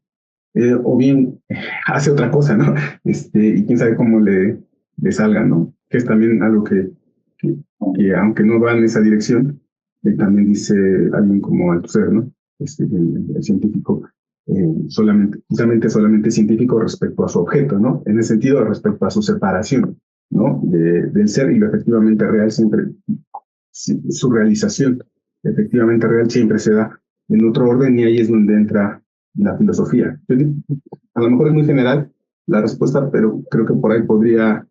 o bien hace otra cosa, ¿no? Y quién sabe cómo le salga, ¿no? Que es también algo que aunque no va en esa dirección, también dice alguien como Althusser, ¿no? El científico, solamente científico respecto a su objeto, ¿no? En ese sentido, respecto a su separación, ¿no? Del ser y lo efectivamente real siempre, su realización efectivamente real siempre se da en otro orden, y ahí es donde entra la filosofía. A lo mejor es muy general la respuesta, pero creo que por ahí podría,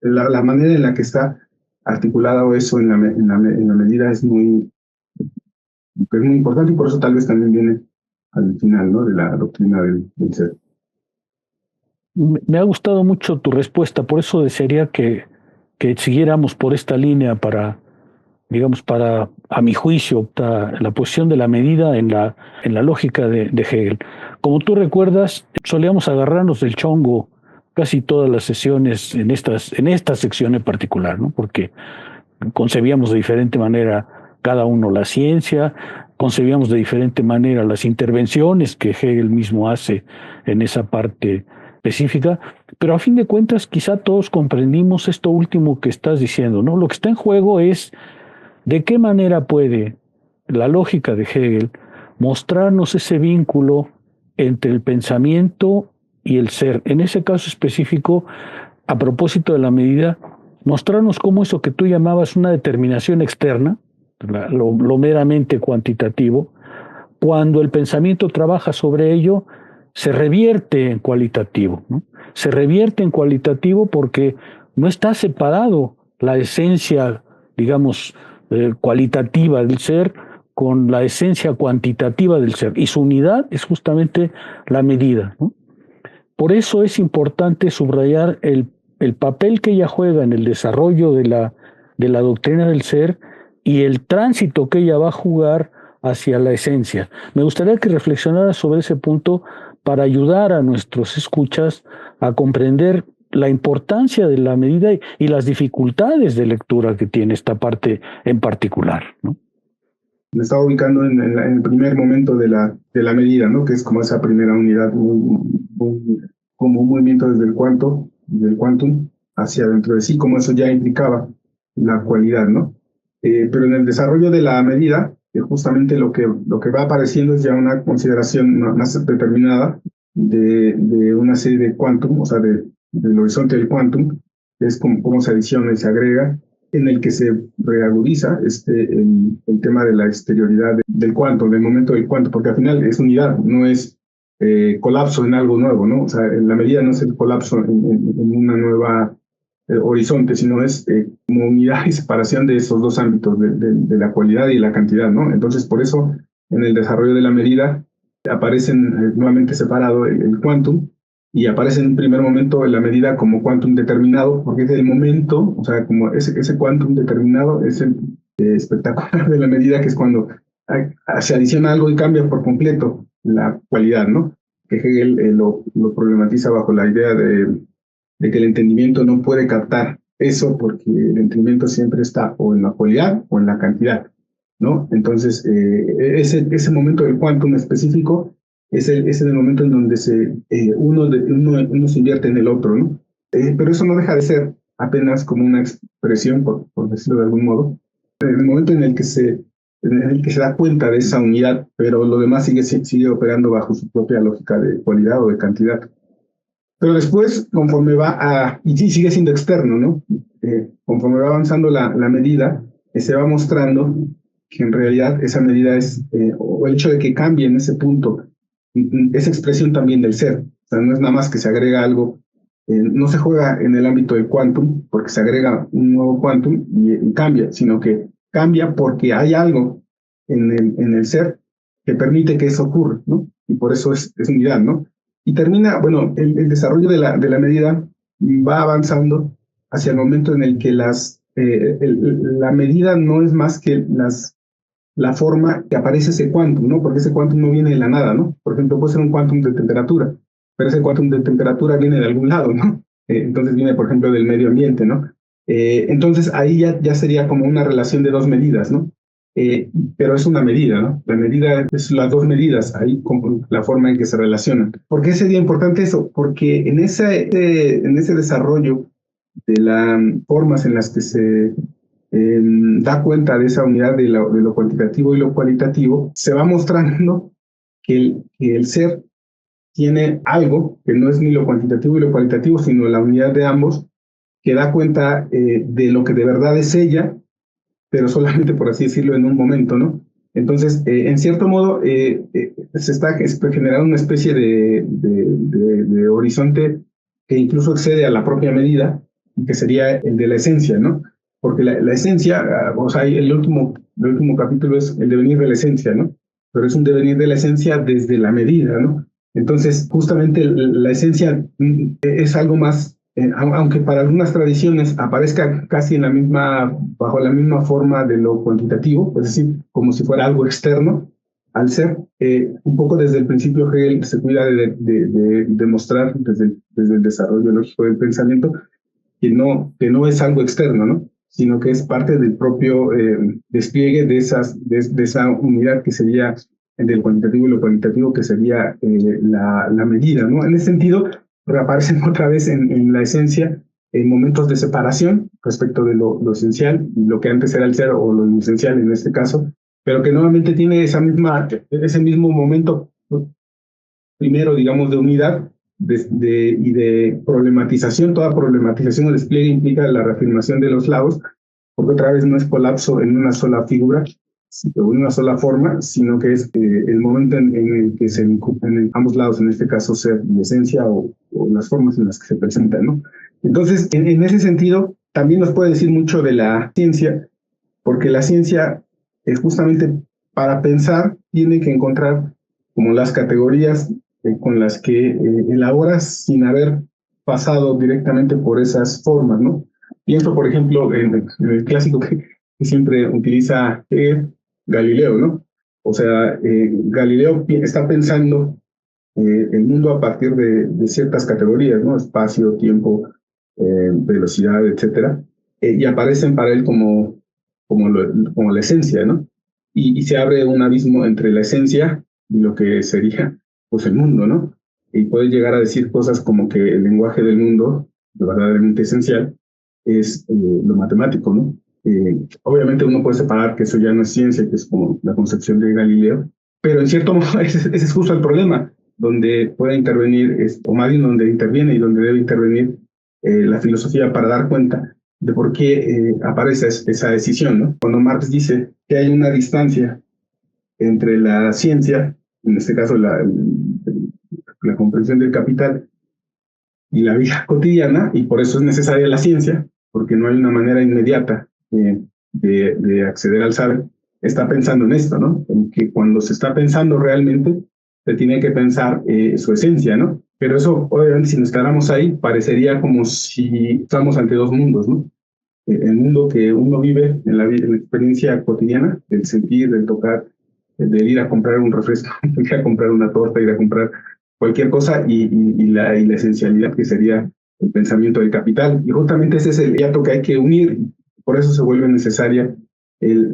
la manera en la que está articulado eso en la medida es muy importante, y por eso tal vez también viene al final, ¿no? De la doctrina del ser. Me ha gustado mucho tu respuesta, por eso desearía que siguiéramos por esta línea para, digamos, a mi juicio, la posición de la medida en la lógica de Hegel. Como tú recuerdas, solíamos agarrarnos del chongo casi todas las sesiones en esta sección en particular, ¿no? Porque concebíamos de diferente manera cada uno la ciencia, concebíamos de diferente manera las intervenciones que Hegel mismo hace en esa parte específica, pero a fin de cuentas quizá todos comprendimos esto último que estás diciendo, ¿no? Lo que está en juego es de qué manera puede la lógica de Hegel mostrarnos ese vínculo entre el pensamiento y el ser. En ese caso específico, a propósito de la medida, mostrarnos cómo eso que tú llamabas una determinación externa, lo meramente cuantitativo, cuando el pensamiento trabaja sobre ello, se revierte en cualitativo, ¿no? Se revierte en cualitativo porque no está separado la esencia, digamos, cualitativa del ser con la esencia cuantitativa del ser, y su unidad es justamente la medida, ¿no? Por eso es importante subrayar el papel que ella juega en el desarrollo de la doctrina del ser y el tránsito que ella va a jugar hacia la esencia. Me gustaría que reflexionara sobre ese punto para ayudar a nuestros escuchas a comprender la importancia de la medida y las dificultades de lectura que tiene esta parte en particular, ¿no? Me estaba ubicando en el primer momento de la medida, ¿no? Que es como esa primera unidad, como un movimiento desde el quantum hacia dentro de sí, como eso ya implicaba la cualidad, ¿no? Pero en el desarrollo de la medida, justamente lo que va apareciendo es ya una consideración más determinada de una serie de quantum, o sea, del horizonte del quantum, que es cómo se adiciona y se agrega, en el que se reagudiza el tema de la exterioridad del quantum, del momento del quantum, porque al final es unidad, no es colapso en algo nuevo, ¿no? O sea, en la medida no es el colapso en una nueva horizonte, sino es como unidad y separación de esos dos ámbitos, de la cualidad y la cantidad, ¿no? Entonces, por eso, en el desarrollo de la medida, aparecen nuevamente separado el quantum, y aparece en un primer momento en la medida como quantum determinado, porque es el momento, o sea, como ese quantum determinado es el espectacular de la medida, que es cuando se adiciona algo y cambia por completo la cualidad, ¿no? Que Hegel lo problematiza bajo la idea de que el entendimiento no puede captar eso, porque el entendimiento siempre está o en la cualidad o en la cantidad, ¿no? Entonces, ese momento del quantum específico es el momento en donde uno se invierte en el otro, ¿no? Pero eso no deja de ser apenas como una expresión, por decirlo de algún modo, el momento en el que se da cuenta de esa unidad, pero lo demás sigue operando bajo su propia lógica de cualidad o de cantidad. Pero después, conforme y sí, sigue siendo externo, ¿no? Conforme va avanzando la medida, se va mostrando que en realidad esa medida o el hecho de que cambie en ese punto, es expresión también del ser. O sea, no es nada más que se agrega algo, no se juega en el ámbito del quantum, porque se agrega un nuevo quantum y cambia, sino que cambia porque hay algo en el ser que permite que eso ocurra, ¿no? Y por eso es unidad, ¿no? Y termina, bueno, el desarrollo de la medida va avanzando hacia el momento en el que la medida no es más que la forma que aparece ese quantum, ¿no? Porque ese quantum no viene de la nada, ¿no? Por ejemplo, puede ser un quantum de temperatura, pero ese quantum de temperatura viene de algún lado, ¿no? Entonces viene, por ejemplo, del medio ambiente, ¿no? Entonces ahí ya sería como una relación de dos medidas, ¿no? Pero es una medida, ¿no? La medida es las dos medidas, ahí como la forma en que se relacionan. ¿Por qué sería importante eso? Porque en ese desarrollo de las formas en las que se da cuenta de esa unidad de lo cuantitativo y lo cualitativo, se va mostrando que el ser tiene algo que no es ni lo cuantitativo y lo cualitativo, sino la unidad de ambos, que da cuenta de lo que de verdad es ella, pero solamente, por así decirlo, en un momento, ¿no? Entonces, en cierto modo, se está generando una especie de horizonte que incluso excede a la propia medida, que sería el de la esencia, ¿no? Porque la esencia, o sea, el último capítulo es el devenir de la esencia, ¿no? Pero es un devenir de la esencia desde la medida, ¿no? Entonces, justamente la esencia es algo más, aunque para algunas tradiciones aparezca casi bajo la misma forma de lo cuantitativo, es decir, como si fuera algo externo al ser, un poco desde el principio Hegel se cuida de demostrar desde el desarrollo lógico del pensamiento que no es algo externo, ¿no? Sino que es parte del propio despliegue de esa unidad que sería del cuantitativo y lo cualitativo, que sería la medida, ¿no? En ese sentido, reaparecen otra vez en la esencia en momentos de separación respecto de lo esencial, lo que antes era el ser o lo esencial en este caso, pero que nuevamente tiene ese mismo momento primero, digamos, de unidad y de problematización. Toda problematización o despliegue implica la reafirmación de los lados, porque otra vez no es colapso en una sola figura o en una sola forma, sino que es el momento en el que en ambos lados, en este caso ser y esencia o las formas en las que se presentan, ¿no? Entonces, en ese sentido, también nos puede decir mucho de la ciencia, porque la ciencia justamente para pensar tiene que encontrar como las categorías con las que elabora sin haber pasado directamente por esas formas, ¿no? Pienso, por ejemplo, en el clásico que siempre utiliza Galileo, ¿no? O sea, Galileo está pensando el mundo a partir de ciertas categorías, ¿no? Espacio, tiempo, velocidad, etcétera, y aparecen para él como la esencia, ¿no? Y se abre un abismo entre la esencia y lo que sería, pues, el mundo, ¿no? Y puede llegar a decir cosas como que el lenguaje del mundo, lo verdaderamente esencial, es lo matemático, ¿no? Obviamente uno puede separar que eso ya no es ciencia, que es como la concepción de Galileo, pero en cierto modo ese es justo el problema, donde puede intervenir, o más bien donde interviene y donde debe intervenir la filosofía para dar cuenta de por qué aparece esa decisión, ¿no? Cuando Marx dice que hay una distancia entre la ciencia, en este caso la comprensión del capital, y la vida cotidiana, y por eso es necesaria la ciencia, porque no hay una manera inmediata de acceder al saber, está pensando en esto, ¿no? En que cuando se está pensando realmente, se tiene que pensar su esencia, ¿no? Pero eso, obviamente, si nos quedáramos ahí, parecería como si estamos ante dos mundos, ¿no? El mundo que uno vive en la experiencia cotidiana, del sentir, del tocar, del ir a comprar un refresco, ir a comprar una torta, ir a comprar cualquier cosa, y la esencialidad que sería el pensamiento del capital. Y justamente ese es el hiato que hay que unir. Por eso se vuelve necesaria el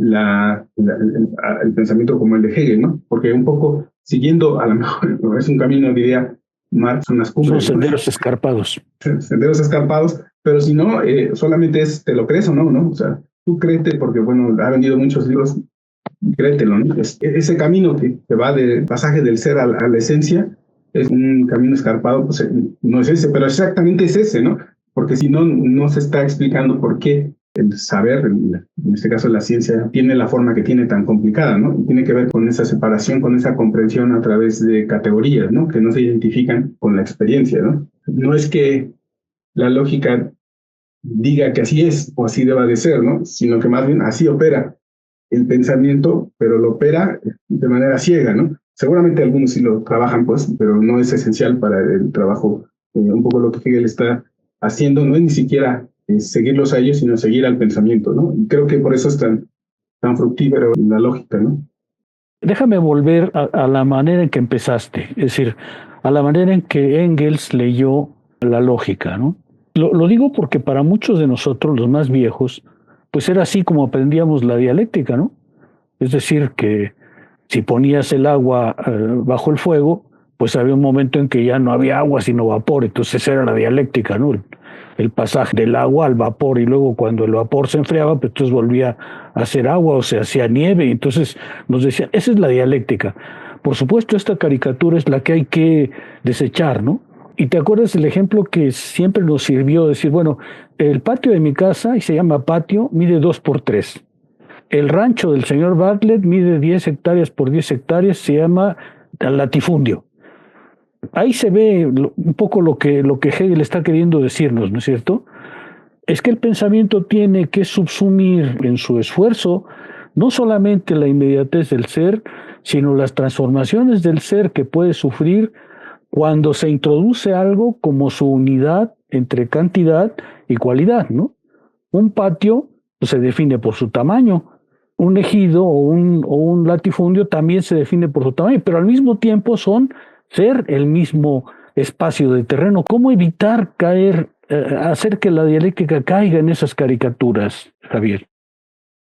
pensamiento como el de Hegel, ¿no? Porque un poco siguiendo, a lo mejor es un camino, diría Marx, unas cumbres. Son senderos escarpados. Senderos escarpados, pero si no, solamente es, ¿te lo crees o no? ¿No? O sea, tú créete, porque, bueno, ha vendido muchos libros, créetelo, ¿no? Ese camino que va del pasaje del ser a la esencia es un camino escarpado, pues no es ese, pero exactamente es ese, ¿no? Porque si no, no se está explicando por qué el saber, en este caso la ciencia, tiene la forma que tiene tan complicada, ¿no? Y tiene que ver con esa separación, con esa comprensión a través de categorías, ¿no? Que no se identifican con la experiencia, ¿no? No es que la lógica diga que así es o así deba de ser, ¿no? Sino que más bien así opera el pensamiento, pero lo opera de manera ciega, ¿no? Seguramente algunos sí lo trabajan, pues, pero no es esencial para el trabajo. Un poco lo que Hegel está haciendo no es ni siquiera seguirlos a ellos, sino seguir al pensamiento, ¿no? Y creo que por eso es tan fructífero la lógica, ¿no? Déjame volver a la manera en que empezaste, es decir, a la manera en que Engels leyó la lógica, ¿no? Lo digo porque para muchos de nosotros, los más viejos, pues era así como aprendíamos la dialéctica, ¿no? Es decir, que si ponías el agua bajo el fuego, pues había un momento en que ya no había agua sino vapor, entonces era la dialéctica, ¿no? El pasaje del agua al vapor, y luego cuando el vapor se enfriaba, pues entonces volvía a ser agua o se hacía nieve, y entonces nos decían, esa es la dialéctica. Por supuesto, esta caricatura es la que hay que desechar, ¿no? Y te acuerdas el ejemplo que siempre nos sirvió, decir, bueno, el patio de mi casa, y se llama patio, mide 2x3. El rancho del señor Bartlett mide 10 hectáreas por 10 hectáreas, se llama latifundio. Ahí se ve un poco lo que Hegel está queriendo decirnos, ¿no es cierto? Es que el pensamiento tiene que subsumir en su esfuerzo no solamente la inmediatez del ser, sino las transformaciones del ser que puede sufrir cuando se introduce algo como su unidad entre cantidad y cualidad, ¿no? Un patio se define por su tamaño, un ejido o un latifundio también se define por su tamaño, pero al mismo tiempo son ser el mismo espacio de terreno. ¿Cómo evitar caer, hacer que la dialéctica caiga en esas caricaturas, Javier?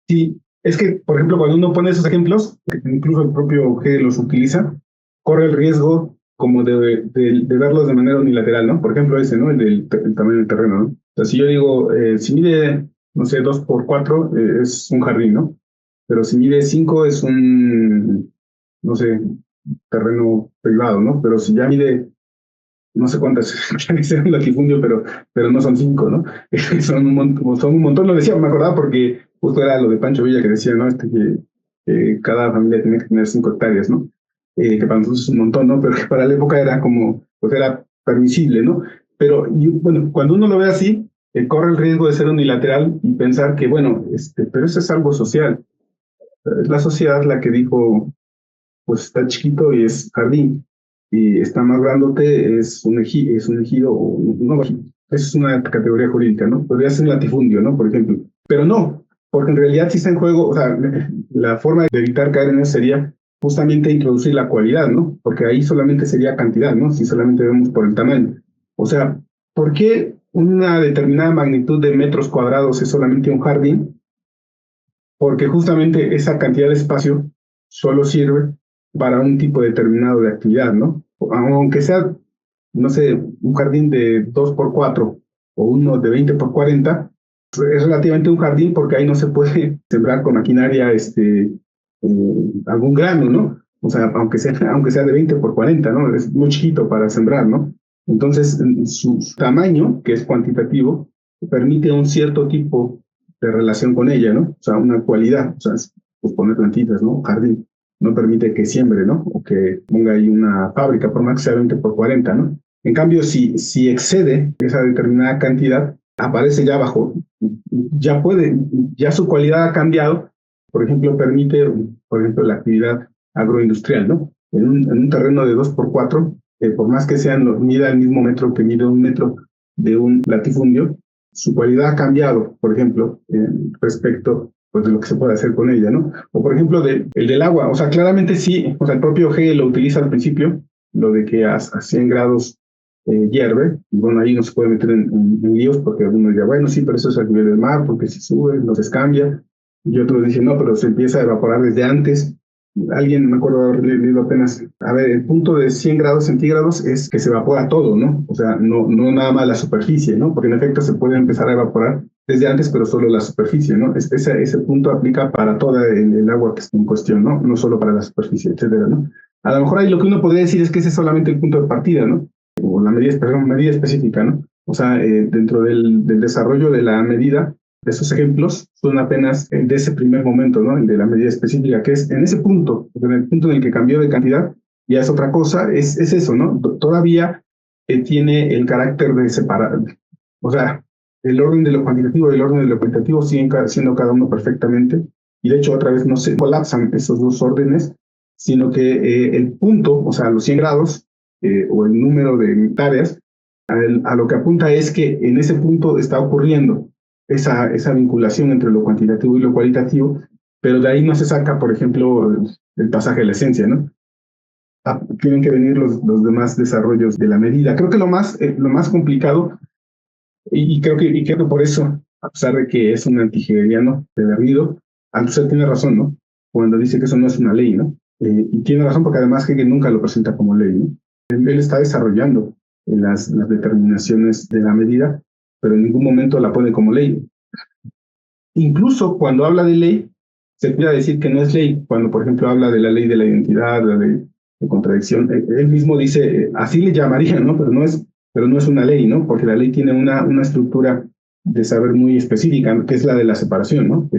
Sí, es que, por ejemplo, cuando uno pone esos ejemplos, incluso el propio Hegel los utiliza, corre el riesgo como de verlos de manera unilateral, ¿no? Por ejemplo, ese, ¿no? El tamaño del terreno, ¿no? O sea, si yo digo, si mide, no sé, 2x4, es un jardín, ¿no? Pero si mide 5 es un, no sé, terreno privado, ¿no? Pero si ya mide, no sé cuántas, es un latifundio, pero no son 5, ¿no? Son un montón, lo decía, me acordaba porque justo era lo de Pancho Villa que decía, ¿no? Que cada familia tiene que tener 5 hectáreas, ¿no? Que para nosotros es un montón, ¿no? Pero que para la época era como, pues era permisible, ¿no? Pero, bueno, cuando uno lo ve así, corre el riesgo de ser unilateral y pensar que, bueno, pero eso es algo social. Es la sociedad la que dijo, pues está chiquito y es jardín, y está más grandote, es un ejido, o no, es una categoría jurídica, ¿no? Podría ser un latifundio, ¿no? Por ejemplo. Pero no, porque en realidad sí está en juego, o sea, la forma de evitar caer en eso sería justamente introducir la cualidad, ¿no? Porque ahí solamente sería cantidad, ¿no? Si solamente vemos por el tamaño. O sea, ¿por qué una determinada magnitud de metros cuadrados es solamente un jardín? Porque justamente esa cantidad de espacio solo sirve para un tipo determinado de actividad, ¿no? Aunque sea, no sé, un jardín de 2x4 o uno de 20x40, es relativamente un jardín porque ahí no se puede sembrar con maquinaria algún grano, ¿no? O sea, aunque sea de 20x40, ¿no? Es muy chiquito para sembrar, ¿no? Entonces, su tamaño, que es cuantitativo, permite un cierto tipo de relación con ella, ¿no? O sea, una cualidad, o sea, pues poner plantitas, ¿no? Jardín. No permite que siembre, ¿no? O que ponga ahí una fábrica, por más que sea 20x40, ¿no? En cambio, si excede esa determinada cantidad, aparece ya bajo, ya su cualidad ha cambiado. Por ejemplo, permite, por ejemplo, la actividad agroindustrial, ¿no? En un terreno de 2x4, por más que mida el mismo metro que mide un metro de un latifundio, su cualidad ha cambiado, por ejemplo, respecto pues, de lo que se puede hacer con ella, ¿no? O por ejemplo, el del agua, o sea, claramente sí, o sea, el propio Hegel lo utiliza al principio, lo de que a 100 grados hierve, y bueno, ahí no se puede meter en líos, porque algunos dirán, bueno, sí, pero eso es al nivel del mar, porque si sube, no se cambia, y otros dicen, no, pero se empieza a evaporar desde antes. Alguien, me acuerdo haber leído apenas, a ver, el punto de 100 grados centígrados es que se evapora todo, ¿no? O sea, no nada más la superficie, ¿no? Porque en efecto se puede empezar a evaporar desde antes, pero solo la superficie, ¿no? Ese punto aplica para toda el agua que está en cuestión, ¿no? No solo para la superficie, etcétera, ¿no? A lo mejor ahí lo que uno podría decir es que ese es solamente el punto de partida, ¿no? O la medida específica, ¿no? O sea, dentro del desarrollo de la medida, de esos ejemplos son apenas de ese primer momento, ¿no? El de la medida específica, que es en ese punto, en el punto en el que cambió de cantidad, ya es otra cosa, es eso, ¿no? Todavía tiene el carácter de separar, o sea, el orden de lo cuantitativo y el orden de lo cualitativo siguen siendo cada uno perfectamente, y de hecho otra vez no se colapsan esos dos órdenes, sino que el punto, o sea, los 100 grados, o el número de hectáreas, a lo que apunta es que en ese punto está ocurriendo esa vinculación entre lo cuantitativo y lo cualitativo, pero de ahí no se saca, por ejemplo, el pasaje de la esencia, ¿no? Tienen que venir los demás desarrollos de la medida. Creo que lo más complicado, y creo que por eso, a pesar de que es un antihegeliano beberrido, Althusser tiene razón, ¿no? Cuando dice que eso no es una ley, ¿no? Y tiene razón porque además Hegel nunca lo presenta como ley, ¿no? Él está desarrollando las determinaciones de la medida, pero en ningún momento la pone como ley. Incluso cuando habla de ley, se puede decir que no es ley. Cuando, por ejemplo, habla de la ley de la identidad, la ley de contradicción, él mismo dice, así le llamaría, ¿no? Pero no es una ley, ¿no? Porque la ley tiene una estructura de saber muy específica, que es la de la separación, ¿no?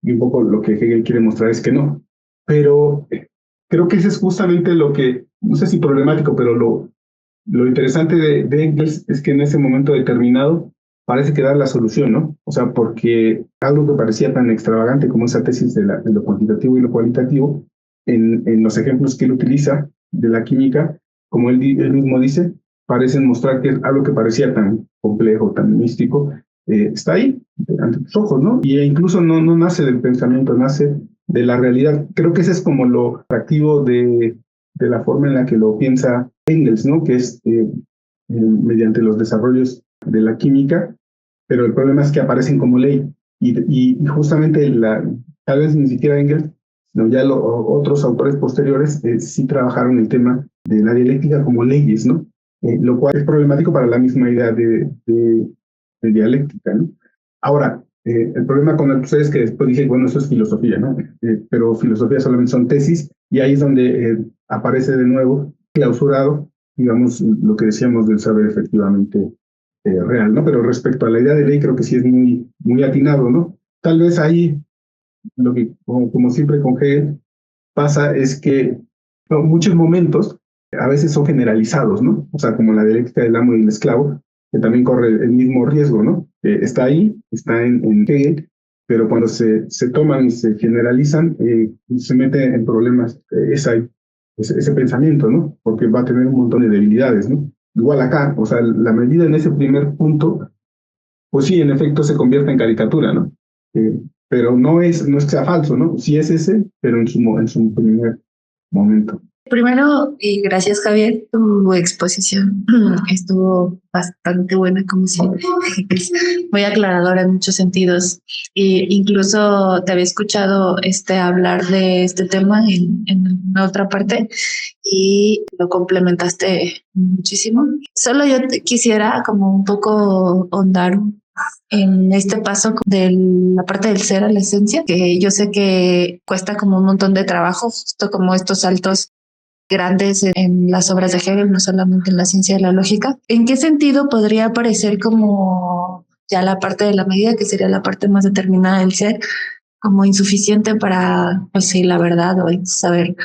Y un poco lo que Hegel quiere mostrar es que no. Pero creo que ese es justamente lo que, no sé si problemático, pero lo interesante de Engels es que en ese momento determinado parece que da la solución, ¿no? O sea, porque algo que parecía tan extravagante como esa tesis de lo cuantitativo y lo cualitativo, en los ejemplos que él utiliza de la química, como él mismo dice, parecen mostrar que algo que parecía tan complejo, tan místico, está ahí, ante tus ojos, ¿no? Y incluso no nace del pensamiento, nace de la realidad. Creo que ese es como lo atractivo de la forma en la que lo piensa Engels, ¿no? Que es mediante los desarrollos de la química, pero el problema es que aparecen como ley. Y justamente tal vez ni siquiera Engels, sino ya otros autores posteriores sí trabajaron el tema de la dialéctica como leyes, ¿no? Lo cual es problemático para la misma idea de dialéctica, ¿no? Ahora, el problema con Althusser es que después dije, bueno, eso es filosofía, ¿no? Pero filosofía solamente son tesis, y ahí es donde aparece de nuevo clausurado, digamos, lo que decíamos del saber efectivamente real, ¿no? Pero respecto a la idea de ley, creo que sí es muy, muy atinado, ¿no? Tal vez ahí, lo que, como siempre con Hegel, pasa es que muchos momentos a veces son generalizados, ¿no? O sea, como la dialéctica del amo y el esclavo, que también corre el mismo riesgo, ¿no? Está ahí, está en Hegel, pero cuando se toman y se generalizan, se mete en problemas ese pensamiento, ¿no? Porque va a tener un montón de debilidades, ¿no? Igual acá, o sea, la medida en ese primer punto, pues sí, en efecto se convierte en caricatura, ¿no? Pero no es que sea falso, ¿no? Sí es ese, pero en su primer momento. Primero, y gracias Javier, tu exposición estuvo bastante buena, como siempre. Es muy aclaradora en muchos sentidos. E incluso te había escuchado hablar de este tema en otra parte y lo complementaste muchísimo. Solo yo quisiera como un poco ahondar en este paso de la parte del ser a la esencia, que yo sé que cuesta como un montón de trabajo, justo como estos saltos grandes en las obras de Hegel, no solamente en la ciencia de la lógica. ¿En qué sentido podría aparecer como ya la parte de la medida, que sería la parte más determinada del ser, como insuficiente para, pues sí, la verdad o el saber?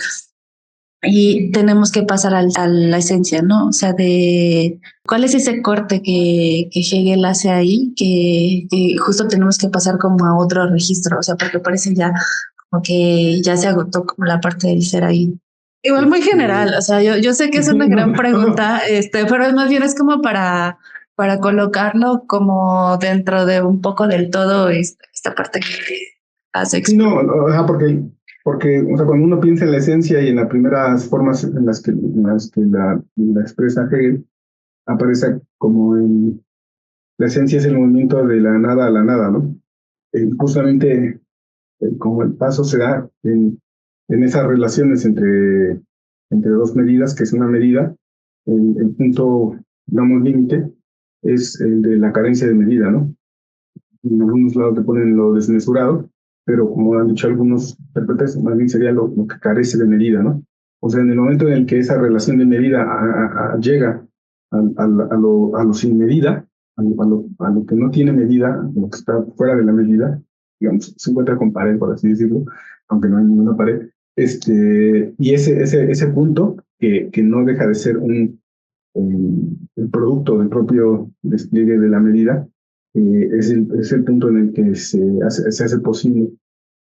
Y tenemos que pasar a la esencia, ¿no? O sea, de cuál es ese corte que Hegel hace ahí, que justo tenemos que pasar como a otro registro, o sea, porque parece ya como que ya se agotó como la parte del ser ahí. Igual muy general, o sea, yo sé que es una gran pregunta, pero más bien es como para colocarlo como dentro de un poco del todo esta parte que hace. Sí, no, o sea, porque o sea, cuando uno piensa en la esencia y en las primeras formas en las que la expresa Hegel, aparece como la esencia es el movimiento de la nada a la nada, ¿no? Justamente como el paso se da en esas relaciones entre dos medidas, que es una medida, el punto, digamos, límite, es el de la carencia de medida, ¿no? En algunos lados te ponen lo desmesurado, pero como han dicho algunos intérpretes, más bien sería lo que carece de medida, ¿no? O sea, en el momento en el que esa relación de medida llega a lo sin medida, a lo que no tiene medida, a lo que está fuera de la medida, digamos, se encuentra con pared, por así decirlo, aunque no hay ninguna pared, y ese punto que no deja de ser el producto del propio despliegue de la medida, es el punto en el que se hace posible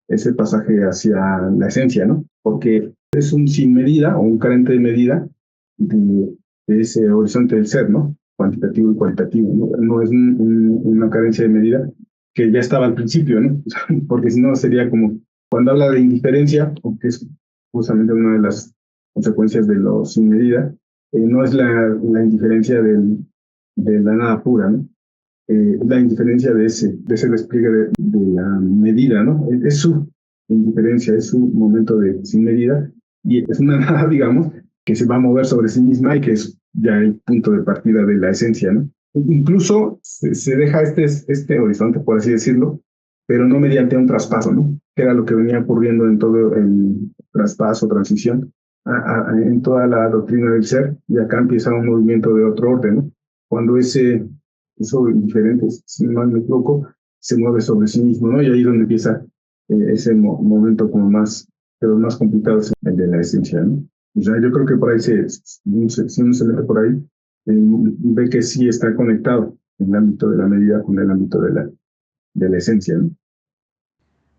ese pasaje hacia la esencia, ¿no? Porque es un sin medida o un carente de medida de ese horizonte del ser, ¿no? Cuantitativo y cualitativo, ¿no? No es una carencia de medida que ya estaba al principio, ¿no? Porque si no sería como cuando habla de indiferencia, que es justamente una de las consecuencias de lo sin medida, no es la indiferencia de la nada pura, ¿no? La indiferencia de ese despliegue de la medida, ¿no? Es su indiferencia, es su momento de sin medida, y es una nada, digamos, que se va a mover sobre sí misma y que es ya el punto de partida de la esencia, ¿no? Incluso se deja este horizonte, por así decirlo, pero no mediante un traspaso, ¿no? Que era lo que venía ocurriendo en todo el traspaso, transición, en toda la doctrina del ser, y acá empieza un movimiento de otro orden, ¿no? Cuando eso indiferente, si mal me equivoco, se mueve sobre sí mismo, ¿no? Y ahí es donde empieza ese momento como de los más complicados, el de la esencia, ¿no? O sea, yo creo que por ahí, si uno se mete por ahí, ve que sí está conectado en el ámbito de la medida con el ámbito de la esencia, ¿no?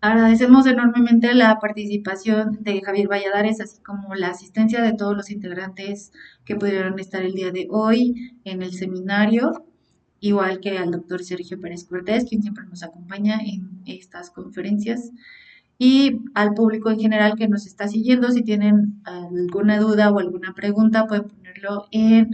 Agradecemos enormemente la participación de Javier Valladares, así como la asistencia de todos los integrantes que pudieron estar el día de hoy en el seminario, igual que al doctor Sergio Pérez Cortés, quien siempre nos acompaña en estas conferencias, y al público en general que nos está siguiendo. Si tienen alguna duda o alguna pregunta, pueden ponerlo en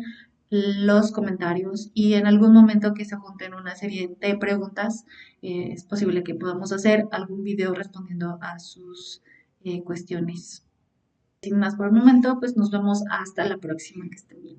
los comentarios, y en algún momento que se junten una serie de preguntas, es posible que podamos hacer algún video respondiendo a sus cuestiones. Sin más por el momento, pues nos vemos hasta la próxima. Que estén bien.